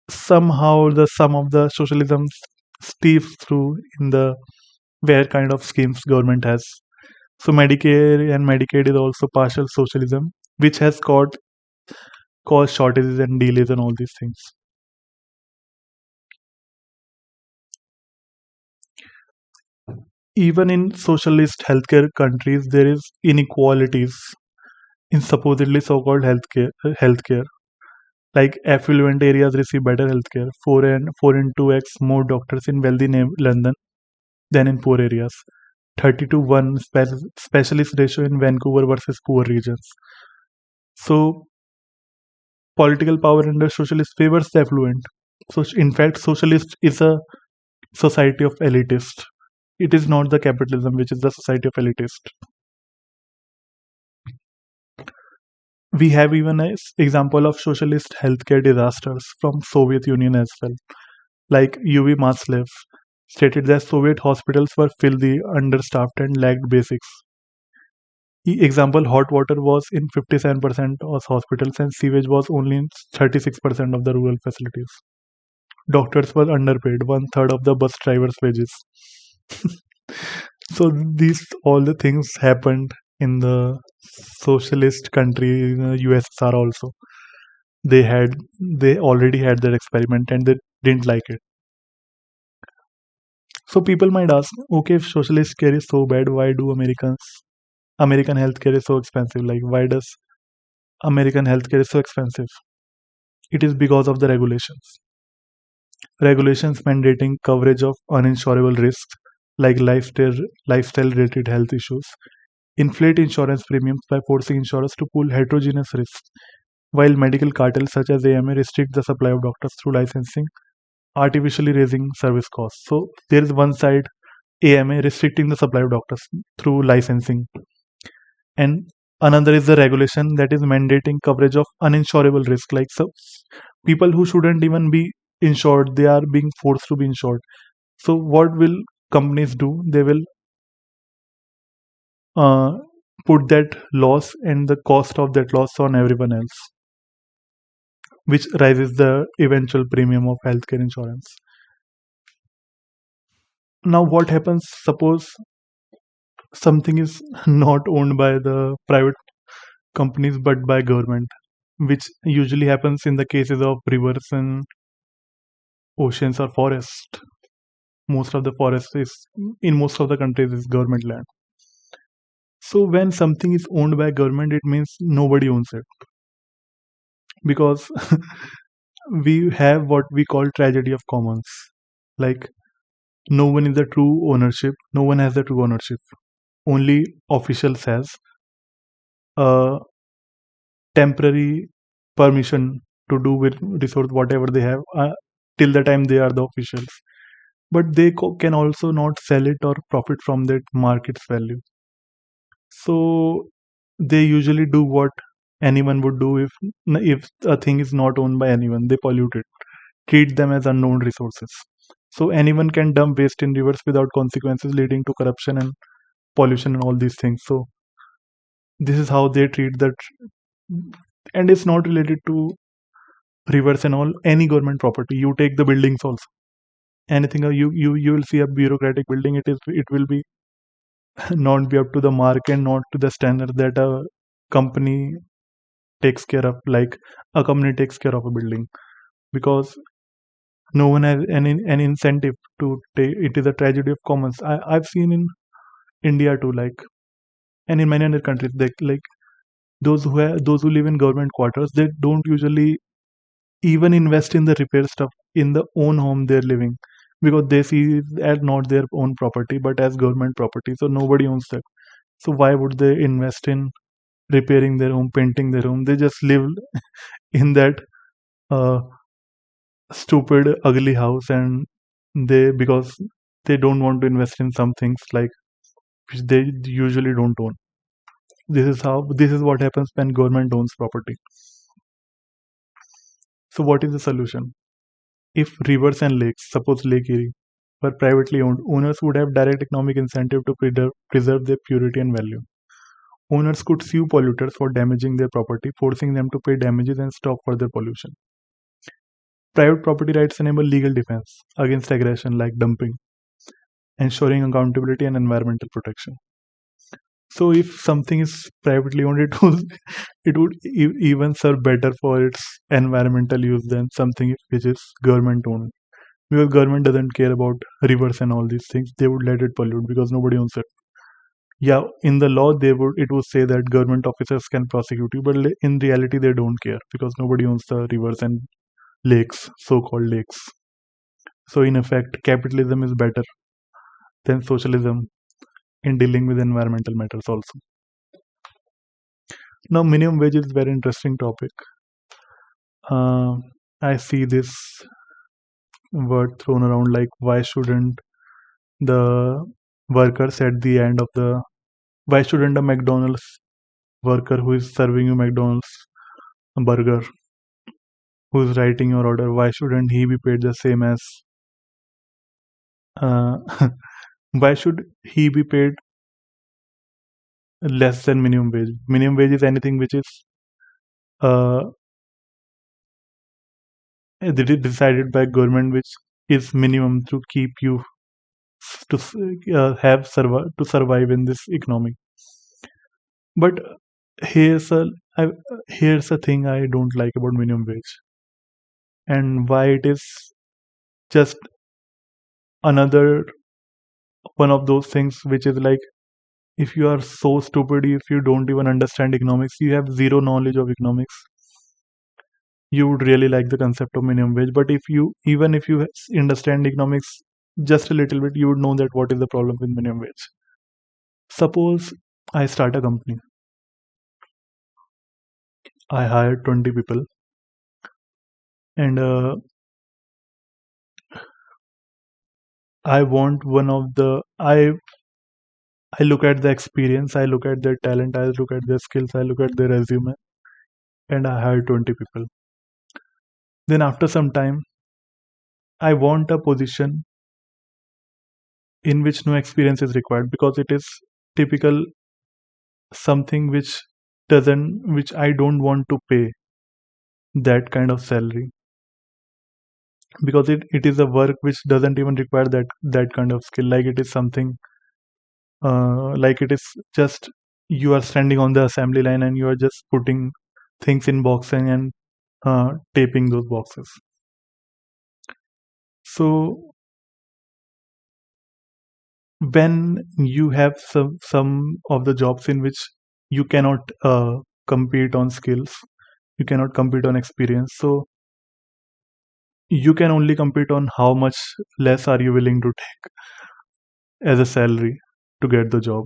somehow the some of the socialism steeps through in the where kind of schemes government has. So Medicare and Medicaid is also partial socialism, which has caused shortages and delays and all these things. Even in socialist healthcare countries, there is inequalities in supposedly so-called healthcare. Like affluent areas receive better healthcare, 4 and 2x more doctors in wealthy London than in poor areas. 30 to 1 specialist ratio in Vancouver versus poor regions. So political power under socialist favors the affluent. So in fact, socialist is a society of elitists. It is not the capitalism which is the society of elitists. We have even an example of socialist healthcare disasters from Soviet Union as well. Like UV Maslev stated that Soviet hospitals were filthy, understaffed, and lacked basics. Example: hot water was in 57% of hospitals, and sewage was only in 36% of the rural facilities. Doctors were underpaid, one third of the bus drivers' wages. So these all the things happened in the socialist country, USSR also. They already had that experiment and they didn't like it. So people might ask, okay, if socialist care is so bad, why do American healthcare is so expensive? Like why does American healthcare is so expensive? It is because of the regulations. Regulations mandating coverage of uninsurable risks like lifestyle related health issues inflate insurance premiums by forcing insurers to pool heterogeneous risks, while medical cartels such as AMA restrict the supply of doctors through licensing, artificially raising service costs. So there is one side, AMA restricting the supply of doctors through licensing, and another is the regulation that is mandating coverage of uninsurable risk. Like so, people who shouldn't even be insured, they are being forced to be insured. So what will companies do? They will uh, put that loss and the cost of that loss on everyone else, which rises the eventual premium of healthcare insurance. Now, what happens? Suppose something is not owned by the private companies but by government, which usually happens in the cases of rivers and oceans or forest. Most of the forest is in most of the countries is government land. So when something is owned by government, it means nobody owns it because we have what we call tragedy of commons. Like no one is the true ownership. No one has the true ownership. Only officials has a temporary permission to do with resource whatever they have till the time they are the officials. but they can also not sell it or profit from that market's value. So they usually do what anyone would do if a thing is not owned by anyone. They pollute it, treat them as unknown resources. So anyone can dump waste in rivers without consequences, leading to corruption and pollution and all these things. So this is how they treat that, and it's not related to rivers and all. Any government property, you take the buildings also. Anything you will see a bureaucratic building. It will be not be up to the mark and not to the standard that a company takes care of. Like a company takes care of a building, because no one has an incentive to take. It is a tragedy of commons. I've seen in India too, like, and in many other countries, like those who live in government quarters, they don't usually even invest in the repair stuff in the own home they're living, because they see it as not their own property but as government property. So nobody owns that. So why would they invest in repairing their home, painting their home? They just live in that uh, stupid, ugly house, and they because they don't want to invest in some things like which they usually don't own. This is what happens when government owns property. So what is the solution? If rivers and lakes, suppose Lake Erie, were privately owned, owners would have direct economic incentive to preserve their purity and value. Owners could sue polluters for damaging their property, forcing them to pay damages and stop further pollution. Private property rights enable legal defense against aggression like dumping, ensuring accountability and environmental protection. So, if something is privately owned, it would even serve better for its environmental use than something which is government owned. Because government doesn't care about rivers and all these things, they would let it pollute because nobody owns it. Yeah, in the law it would say that government officers can prosecute you, but in reality they don't care because nobody owns the rivers and lakes, so-called lakes. So in effect, capitalism is better than socialism in dealing with environmental matters also. Now, minimum wage is very interesting topic. Uh, I see this word thrown around like why shouldn't the workers at the end of the why shouldn't a McDonald's worker who is serving you McDonald's burger, who's writing your order, why shouldn't he be paid the same as uh, why should he be paid less than minimum wage? Minimum wage is anything which is uh, decided by government, which is minimum to keep you to have to survive in this economy. But here's a I, here's a thing I don't like about minimum wage, and why it is just another one of those things which is like, if you are so stupid, if you don't even understand economics, you have zero knowledge of economics, you would really like the concept of minimum wage. But if you understand economics just a little bit, you would know that what is the problem with minimum wage. Suppose I start a company, I hire 20 people, and I want one of the I look at the experience, I look at their talent, I look at their skills, I look at their resume, and I hire 20 people. Then after some time, I want a position in which no experience is required, because it is typical something which I don't want to pay that kind of salary, because it is a work which doesn't even require that kind of skill. Like it is something like it is just you are standing on the assembly line and you are just putting things in boxes and taping those boxes. So when you have some of the jobs in which you cannot compete on skills, you cannot compete on experience, so you can only compete on how much less are you willing to take as a salary to get the job.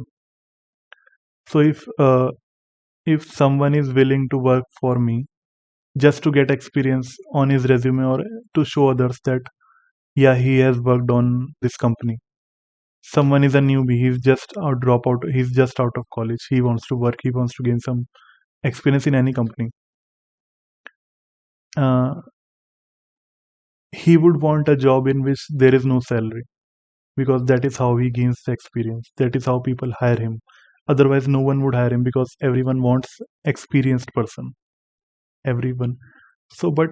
So if someone is willing to work for me just to get experience on his resume or to show others that Yeah, he has worked on this company. Someone is a newbie, he's just a dropout, he's just out of college, he wants to work, he wants to gain some experience in any company. uh, he would want a job in which there is no salary, because that is how he gains the experience, that is how people hire him. Otherwise no one would hire him, because everyone wants experienced person, everyone. So but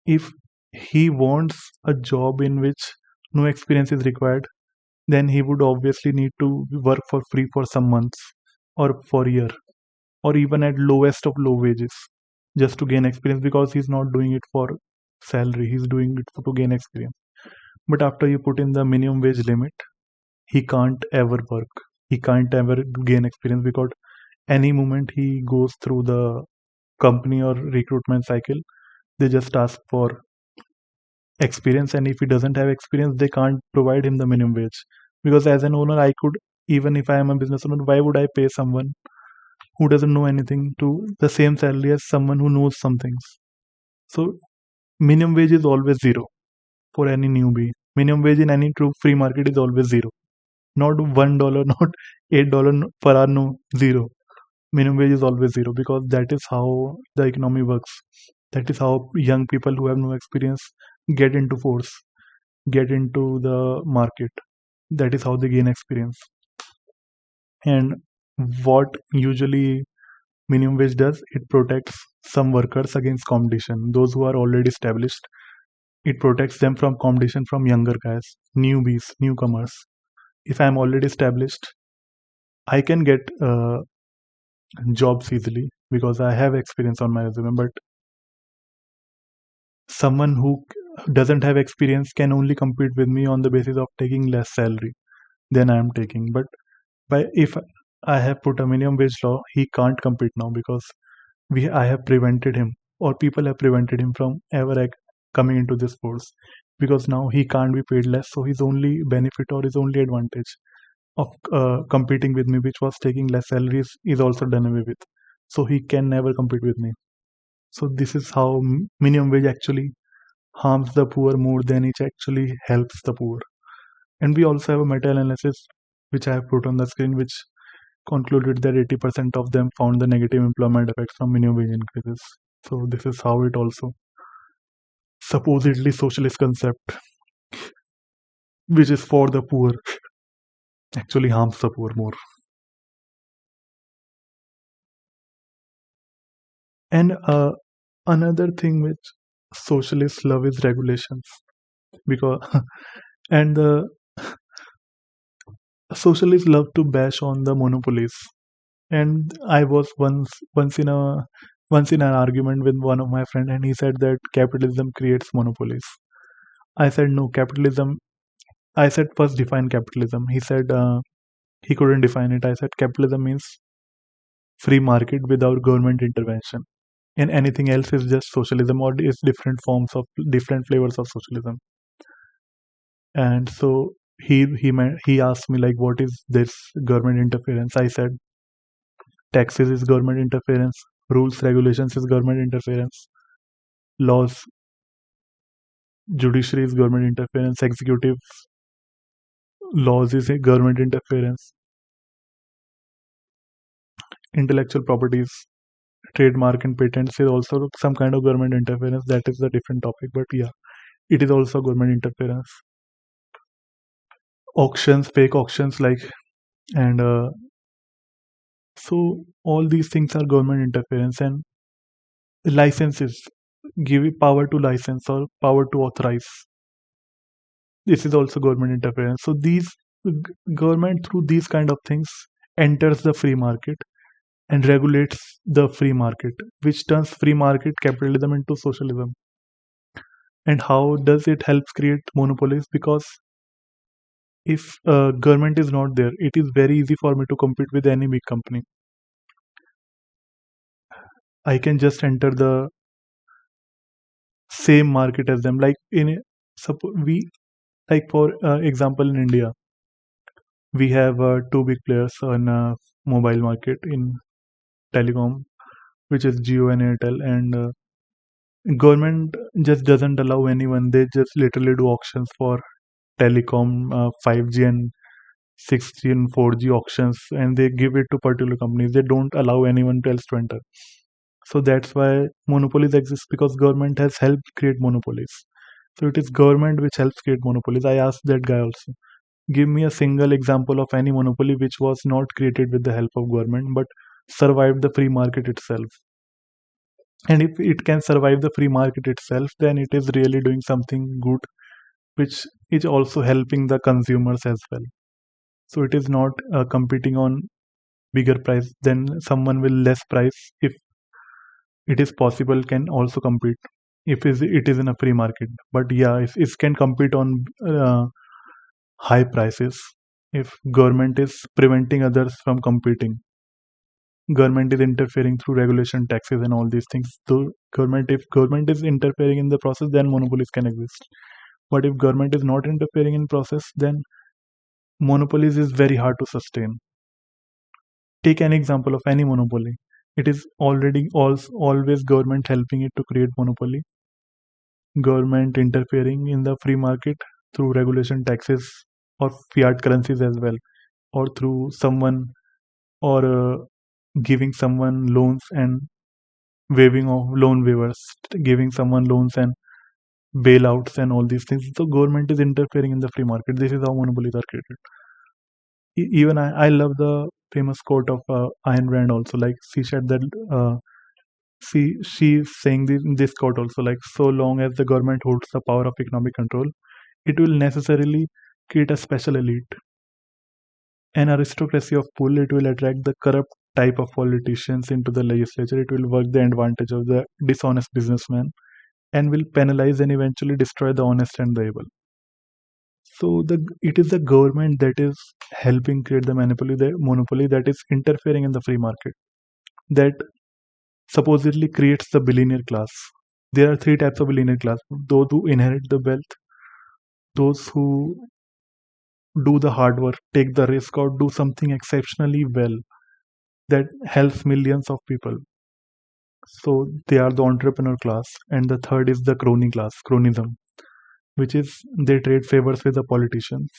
if he wants a job in which no experience is required, then he would obviously need to work for free for some months, or for a year, or even at lowest of low wages, just to gain experience, because he's not doing it for salary, he's doing it to gain experience. But after you put in the minimum wage limit, he can't ever work, he can't ever gain experience, because any moment he goes through the company or recruitment cycle, they just ask for experience, and if he doesn't have experience they can't provide him the minimum wage. Because as an owner I could, even if I am a business owner, why would I pay someone who doesn't know anything to the same salary as someone who knows some things? So minimum wage is always zero for any newbie. Minimum wage in any true free market is always zero. Not $1, not $8 per hour, no, zero. Minimum wage is always zero, because that is how the economy works. That is how young people who have no experience get into force, get into the market. That is how they gain experience. And what usually minimum wage does, it protects some workers against competition. Those who are already established, it protects them from competition from younger guys, newbies, newcomers. If I'm already established, I can get jobs easily because I have experience on my resume. But someone who doesn't have experience can only compete with me on the basis of taking less salary than I am taking. But if I have put a minimum wage law, he can't compete now, because we I have prevented him, or people have prevented him from ever coming into this force, because now he can't be paid less. So his only benefit or his only advantage of competing with me, which was taking less salaries, is also done away with. So he can never compete with me. So this is how minimum wage actually harms the poor more than it actually helps the poor. And we also have a meta analysis which I have put on the screen, which concluded that 80% of them found the negative employment effects from minimum wage increases. So this is how it also supposedly socialist concept, which is for the poor, actually harms the poor more. And another thing which socialists love is regulations, because and the socialists love to bash on the monopolies. And I was once in an argument with one of my friend, and he said that capitalism creates monopolies. I said no, capitalism. I said first define capitalism. He said he couldn't define it. I said capitalism means free market without government intervention, and anything else is just socialism, or is different forms of different flavors of socialism. And so he asked me like, what is this government interference? I said taxes is government interference, rules regulations is government interference, laws, judiciary is government interference, executive laws is a government interference, intellectual properties, trademark and patents is also some kind of government interference. That is a different topic, but yeah, it is also government interference. Auctions, fake auctions, like, and so all these things are government interference. And licenses, give power to license or power to authorize, this is also government interference. So these government through these kind of things enters the free market and regulates the free market, which turns free market capitalism into socialism. And how does it help create monopolies? Because if government is not there, it is very easy for me to compete with any big company. I can just enter the same market as them. Like in suppose we, like for example, in India, we have two big players on mobile market in telecom, which is Jio and Airtel. And Government just doesn't allow anyone. They just literally do auctions for telecom, 5G and 6G and 4G auctions, and they give it to particular companies. They don't allow anyone else to enter. So that's why monopolies exist, because government has helped create monopolies. So it is government which helps create monopolies. I asked that guy also, give me a single example of any monopoly which was not created with the help of government but survived the free market itself. And if it can survive the free market itself, then it is really doing something good, which is also helping the consumers as well. So it is not competing on bigger price, then someone with less price, if it is possible, can also compete if it is in a free market. But yeah, if it can compete on high prices, if government is preventing others from competing, government is interfering through regulation, taxes and all these things. So government, if government is interfering in the process, then monopolies can exist. But if government is not interfering in process, then monopolies is very hard to sustain. Take an example of any monopoly. It is already always government helping it to create monopoly, government interfering in the free market through regulation, taxes, or fiat currencies as well, or through someone, or giving someone loans and waiving of loan waivers, giving someone loans and bailouts and all these things. So government is interfering in the free market. This is how monopolies are created. Even I love the famous quote of Ayn Rand also. Like she said that she's saying this quote also, like, so long as the government holds the power of economic control, it will necessarily create a special elite, an aristocracy of pull. It will attract the corrupt type of politicians into the legislature. It will work the advantage of the dishonest businessman and will penalize and eventually destroy the honest and the able. So it is the government that is helping create the monopoly that is interfering in the free market, that supposedly creates the billionaire class. There are three types of billionaire class: those who inherit the wealth, those who do the hard work, take the risk, or do something exceptionally well that helps millions of people. So they are the entrepreneur class. And the third is the crony class, cronism, which is they trade favors with the politicians.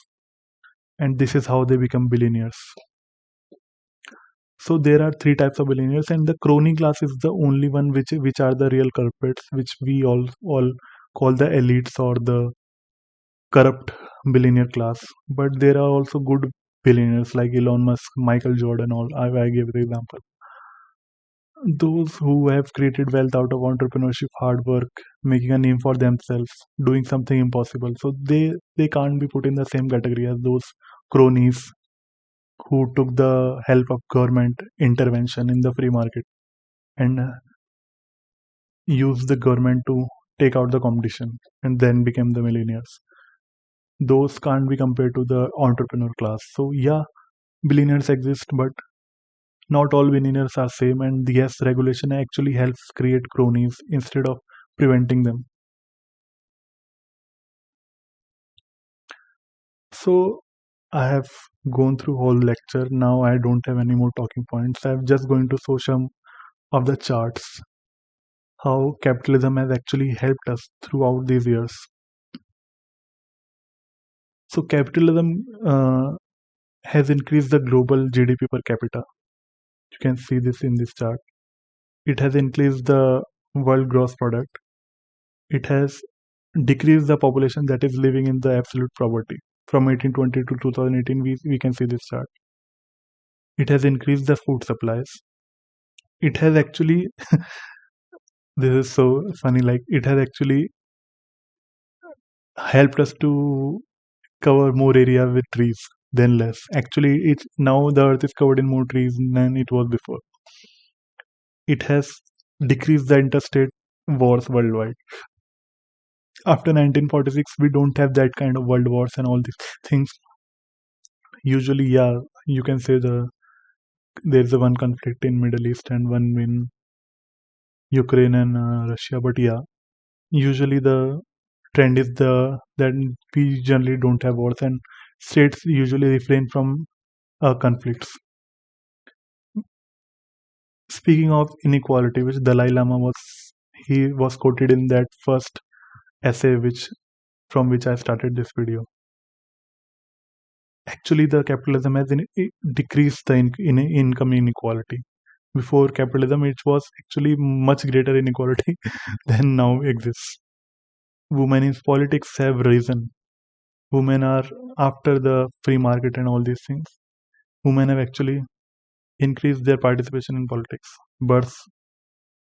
And this is how they become billionaires. So there are three types of billionaires, and the crony class is the only one which are the real culprits, which we all call the elites or the corrupt billionaire class. But there are also good billionaires like Elon Musk, Michael Jordan. All I gave the example. Those who have created wealth out of entrepreneurship, hard work, making a name for themselves, doing something impossible. So they can't be put in the same category as those cronies who took the help of government intervention in the free market and used the government to take out the competition and then became the millionaires. Those can't be compared to the entrepreneur class. So yeah, billionaires exist, but not all billionaires are same. And yes, regulation actually helps create cronies instead of preventing them. So I have gone through whole lecture. Now I don't have any more talking points. I'm just going to show some of the charts, how capitalism has actually helped us throughout these years. So capitalism has increased the global GDP per capita. You can see this in this chart. It has increased the world gross product. It has decreased the population that is living in the absolute poverty. From 1820 to 2018, we can see this chart. It has increased the food supplies. It has actually, this is so funny, like it has actually helped us to cover more area with trees than less. Actually, it's now the earth is covered in more trees than it was before. It has decreased the interstate wars worldwide. After 1946, we don't have that kind of world wars and all these things. Usually, yeah, you can say there's a one conflict in Middle East and one in Ukraine and Russia. But yeah, usually the trend is the that we generally don't have wars, and states usually refrain from conflicts. Speaking of inequality, which Dalai Lama was he was quoted in that first essay which from which I started this video. Actually, the capitalism has decreased the income inequality. Before capitalism, it was actually much greater inequality than now exists. Women in politics have risen. Women are, after the free market and all these things, women have actually increased their participation in politics. Births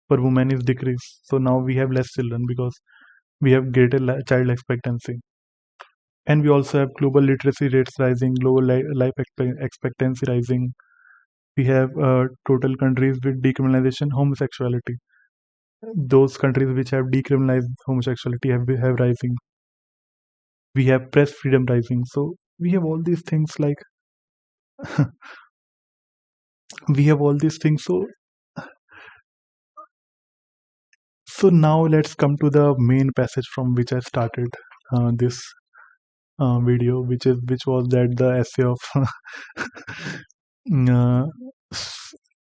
for women is decreased. So now we have less children because we have greater child expectancy. And we also have global literacy rates rising, global life expectancy rising. We have total countries with decriminalization homosexuality. Those countries which have decriminalized homosexuality have rising. We have press freedom rising. So we have all these things like we have all these things. So now let's come to the main passage from which I started this video, which was that the essay of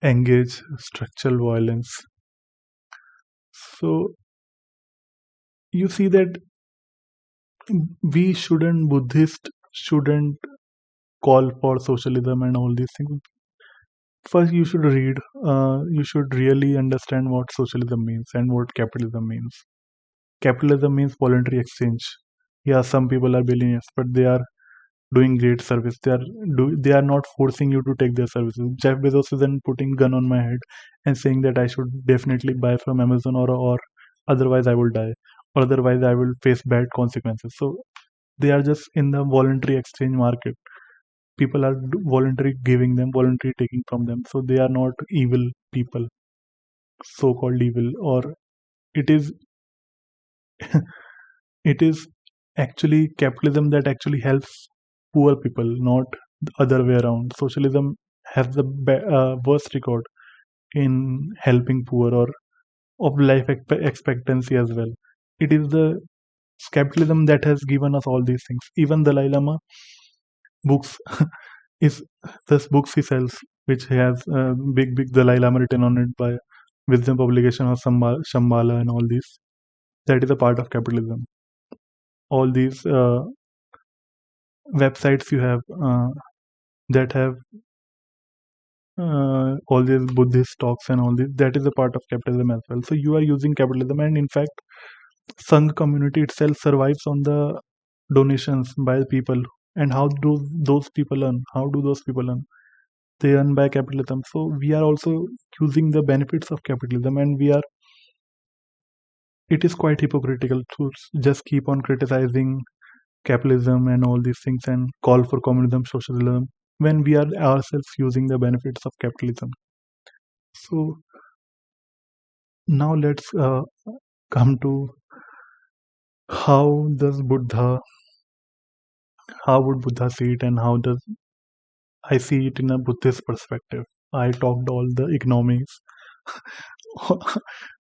engage structural violence. So you see that Buddhists shouldn't call for socialism and all these things. First, you should read. You should really understand what socialism means and what capitalism means. Capitalism means voluntary exchange. Yeah, some people are billionaires, but they are doing great service. They are not forcing you to take their services. Jeff Bezos isn't putting gun on my head and saying that I should definitely buy from Amazon or otherwise I will die, or otherwise I will face bad consequences. So they are just in the voluntary exchange market. People are voluntary giving them, voluntary taking from them. So they are not evil people, so-called evil, or it is it is actually capitalism that actually helps poor people, not the other way around. Socialism has the worst record in helping poor or of life expectancy as well. It is the capitalism that has given us all these things. Even Dalai Lama books is this books he sells, which has big Dalai Lama written on it by Wisdom Publication or Shambhala and all these. That is a part of capitalism. All these websites you have that have all these Buddhist talks and all this, that is a part of capitalism as well. So you are using capitalism, and in fact, Sangh community itself survives on the donations by people. And how do those people earn? How do those people earn? They earn by capitalism. So we are also using the benefits of capitalism, and we are. It is quite hypocritical to just keep on criticizing capitalism and all these things and call for communism, socialism, when we are ourselves using the benefits of capitalism. So now let's come to how does Buddha, how would Buddha see it, and how does I see it in a Buddhist perspective. I talked all the economics.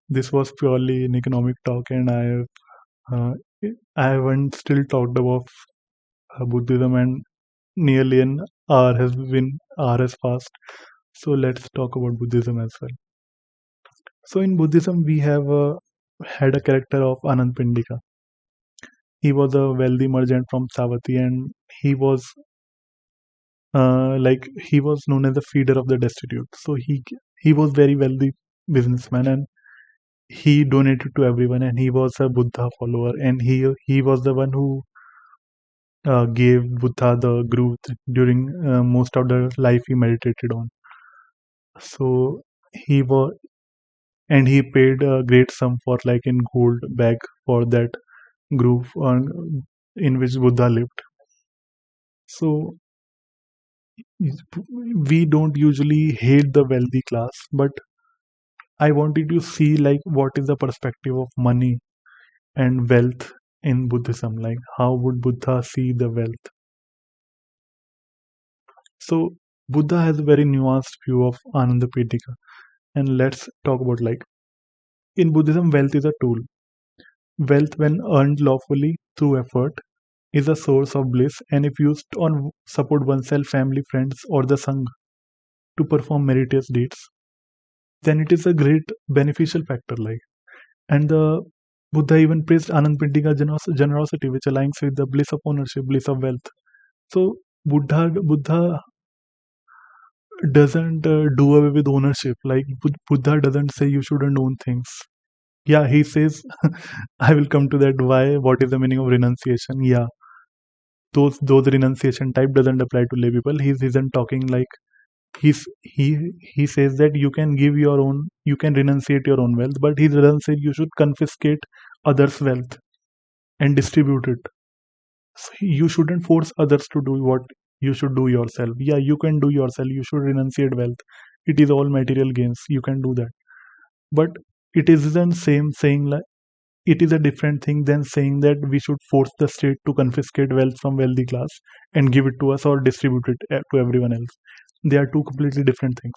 This was purely an economic talk, and uh, I haven't still talked about Buddhism, and nearly an hour has passed. So let's talk about Buddhism as well. So in Buddhism, we have had a character of Anand Pindika. He was a wealthy merchant from Savatthi, and he was he was known as the feeder of the destitute. So he was very wealthy businessman, and he donated to everyone, and he was a Buddha follower, and he was the one who gave Buddha the guru during most of the life he meditated on. So he was, and he paid a great sum for like in gold bag for that group in which Buddha lived. So we don't usually hate the wealthy class, but I wanted to see like what is the perspective of money and wealth in Buddhism. Like how would Buddha see the wealth? So Buddha has a very nuanced view of Anandapindika, and let's talk about like in Buddhism, wealth is a tool. Wealth, when earned lawfully through effort, is a source of bliss, and if used on support oneself, family, friends, or the Sangha to perform meritorious deeds, then it is a great beneficial factor. Like And the Buddha even praised Anand Pindiga generosity, which aligns with the bliss of ownership, bliss of wealth. So Buddha doesn't do away with ownership. Like Buddha doesn't say you shouldn't own things. Yeah, he says, I will come to that. Why? What is the meaning of renunciation? Yeah, those renunciation type doesn't apply to lay people. He isn't talking like he says that you can give your own, you can renunciate your own wealth, but he doesn't say you should confiscate others' wealth and distribute it. So you shouldn't force others to do what you should do yourself. Yeah, you can do yourself. You should renunciate wealth. It is all material gains. You can do that, but it isn't same saying like it is a different thing than saying that we should force the state to confiscate wealth from wealthy class and give it to us or distribute it to everyone else. They are two completely different things.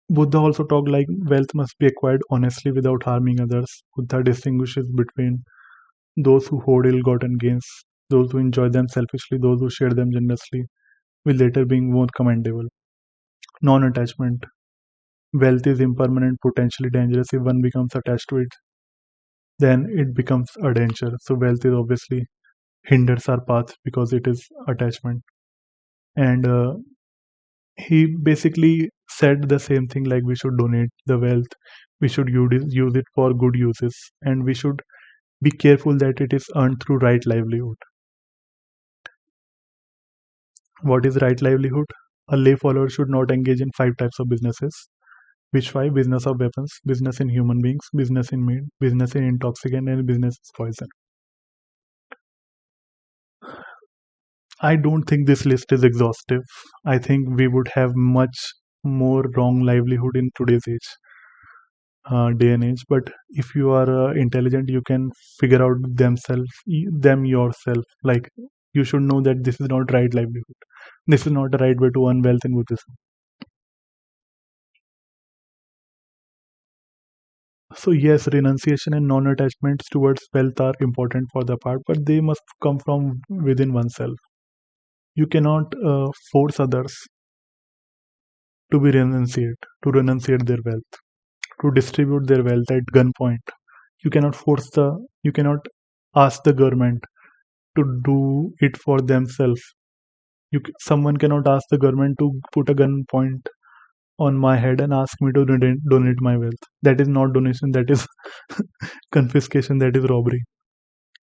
Buddha also talked like wealth must be acquired honestly without harming others. Buddha distinguishes between those who hoard ill-gotten gains, those who enjoy them selfishly, those who share them generously, with later being more commendable. Non-attachment. Wealth is impermanent, potentially dangerous. If one becomes attached to it, then it becomes a danger. So wealth is obviously hinders our path because it is attachment. And he basically said the same thing like we should donate the wealth, we should use it for good uses, and we should be careful that it is earned through right livelihood. What is right livelihood? A lay follower should not engage in five types of businesses. Which five? Business of weapons, business in human beings, business in meat, business in intoxicant, and business is poison. I don't think this list is exhaustive. I think we would have much more wrong livelihood in today's day and age. But if you are intelligent, you can figure out them yourself. Like you should know that this is not right livelihood. This is not the right way to earn wealth in Buddhism. So yes, renunciation and non-attachments towards wealth are important for the part, but they must come from within oneself. You cannot force others to renunciate their wealth, to distribute their wealth at gunpoint. You cannot ask the government to do it for themselves. Someone cannot ask the government to put a gun point on my head and ask me to donate my wealth. That is not donation. That is confiscation. That is robbery.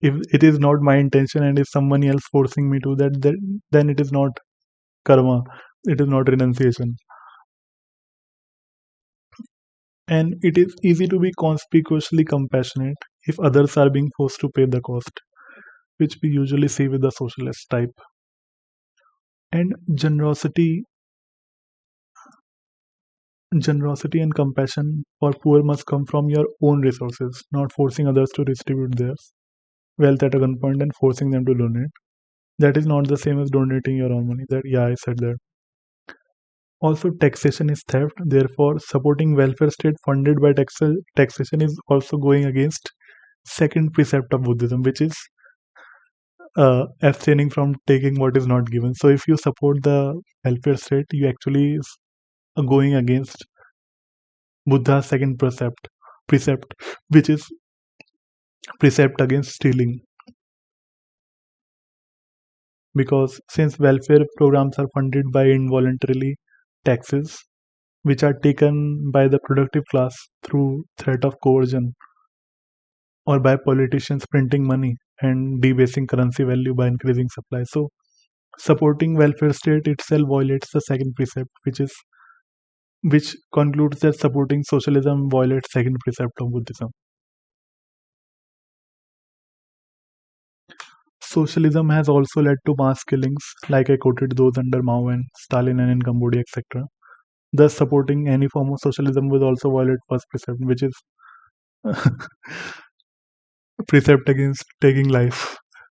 If it is not my intention and if someone else forcing me to that, then it is not karma. It is not renunciation. And it is easy to be conspicuously compassionate if others are being forced to pay the cost, which we usually see with the socialist type. And generosity and compassion for poor must come from your own resources, not forcing others to distribute theirs wealth at a gunpoint and forcing them to donate. That is not the same as donating your own money. That yeah, I said that. Also, taxation is theft. Therefore, supporting welfare state funded by taxation is also going against second precept of Buddhism, which is abstaining from taking what is not given. So, if you support the welfare state, you actually are going against Buddha's second precept, which is precept against stealing. Because since welfare programs are funded by involuntarily taxes, which are taken by the productive class through threat of coercion, or by politicians printing money and debasing currency value by increasing supply. So supporting welfare state itself violates the second precept, which concludes that supporting socialism violates second precept of Buddhism. Socialism has also led to mass killings, like I quoted those under Mao and Stalin and in Cambodia, etc. Thus, supporting any form of socialism would also violate first precept, which is precept against taking life.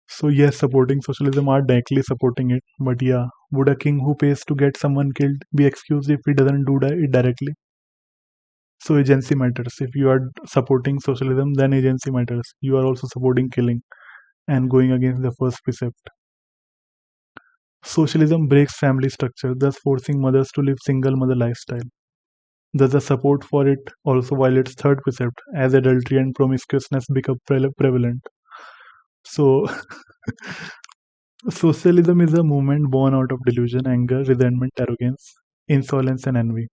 So yes, supporting socialism are directly supporting it. But yeah, would a king who pays to get someone killed be excused if he doesn't do it directly? So agency matters. If you are supporting socialism, then agency matters. You are also supporting killing and going against the first precept. Socialism breaks family structure, thus forcing mothers to live single mother lifestyle. Thus, the support for it also violates third precept, as adultery and promiscuousness become prevalent. So, socialism is a movement born out of delusion, anger, resentment, arrogance, insolence, and envy,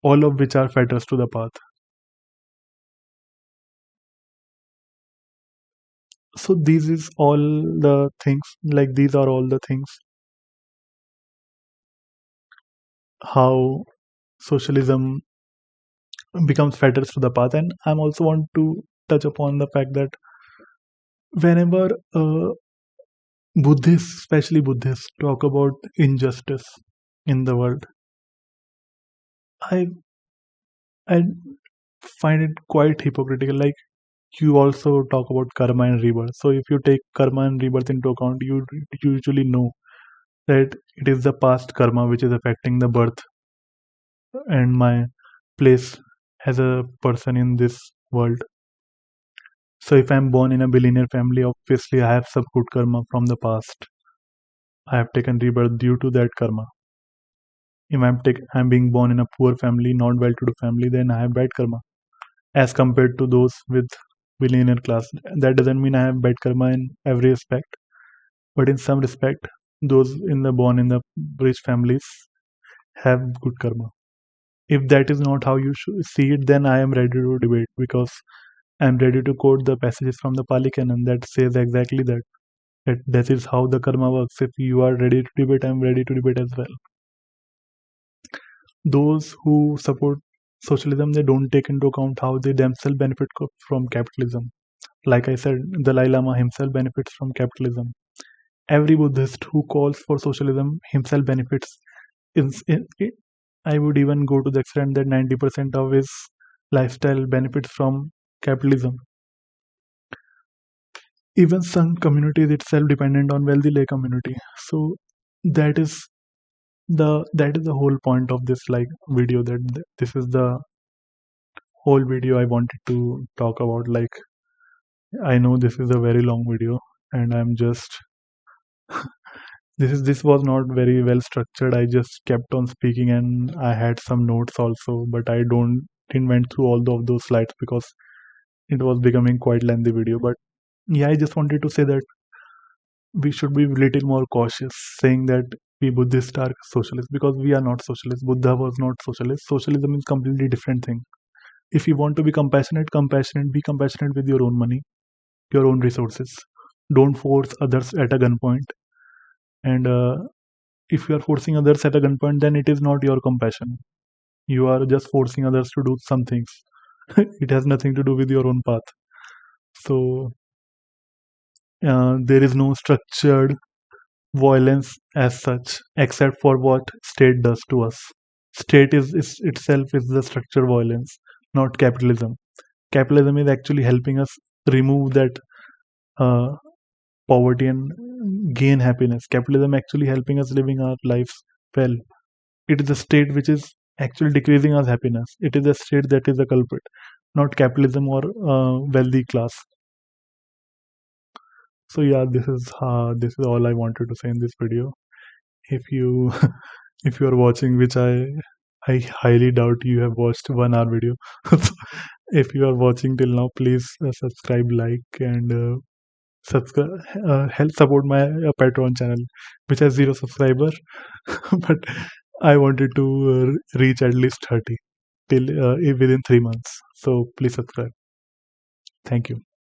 all of which are fetters to the path. So, these is all the things, like these are all the things how socialism becomes fetters to the path. And I'm also want to touch upon the fact that whenever Buddhists, especially Buddhists, talk about injustice in the world, I I find it quite hypocritical. Like, you also talk about karma and rebirth. So if you take karma and rebirth into account, you usually know that it is the past karma which is affecting the birth and my place as a person in this world. So if I'm born in a billionaire family, obviously I have some good karma from the past. I have taken rebirth due to that karma. If I'm being born in a poor family, not well-to-do family, then I have bad karma as compared to those with billionaire class. That doesn't mean I have bad karma in every respect, but in some respect, those born in the rich families have good karma. If that is not how you should see it, then I am ready to debate, because I am ready to quote the passages from the Pali Canon that says exactly that. That is how the karma works. If you are ready to debate, I am ready to debate as well. Those who support socialism, they don't take into account how they themselves benefit from capitalism. Like I said, Dalai Lama himself benefits from capitalism. Every Buddhist who calls for socialism himself benefits. I would even go to the extent that 90% of his lifestyle benefits from capitalism. Even some communities itself dependent on wealthy lay community. So that is the whole point of this like video. This is the whole video I wanted to talk about. Like, I know this is a very long video, and I'm just this was not very well structured. I just kept on speaking, and I had some notes also, but I don't didn't went through all of those slides because it was becoming quite lengthy video. But yeah, I just wanted to say that we should be a little more cautious saying that we Buddhists are socialists, because we are not socialists. Buddha was not socialist. Socialism is completely different thing. If you want to be compassionate, be compassionate with your own money, your own resources. Don't force others at a gunpoint. And if you are forcing others at a gunpoint, then it is not your compassion. You are just forcing others to do some things. It has nothing to do with your own path. So there is no structured violence as such, except for what state does to us. State is itself is the structured violence, not capitalism. Capitalism is actually helping us remove that uh, poverty and gain happiness. Capitalism actually helping us living our lives well. It is the state which is actually decreasing our happiness. It is the state that is the culprit, not capitalism or wealthy class. So yeah, this is all I wanted to say in this video. If you if you are watching, which I highly doubt you have watched 1 hour video. So if you are watching till now, please subscribe, like, and subscribe. Help support my Patreon channel, which has 0 subscriber, but I wanted to reach at least 30 till within 3 months. So please subscribe. Thank you.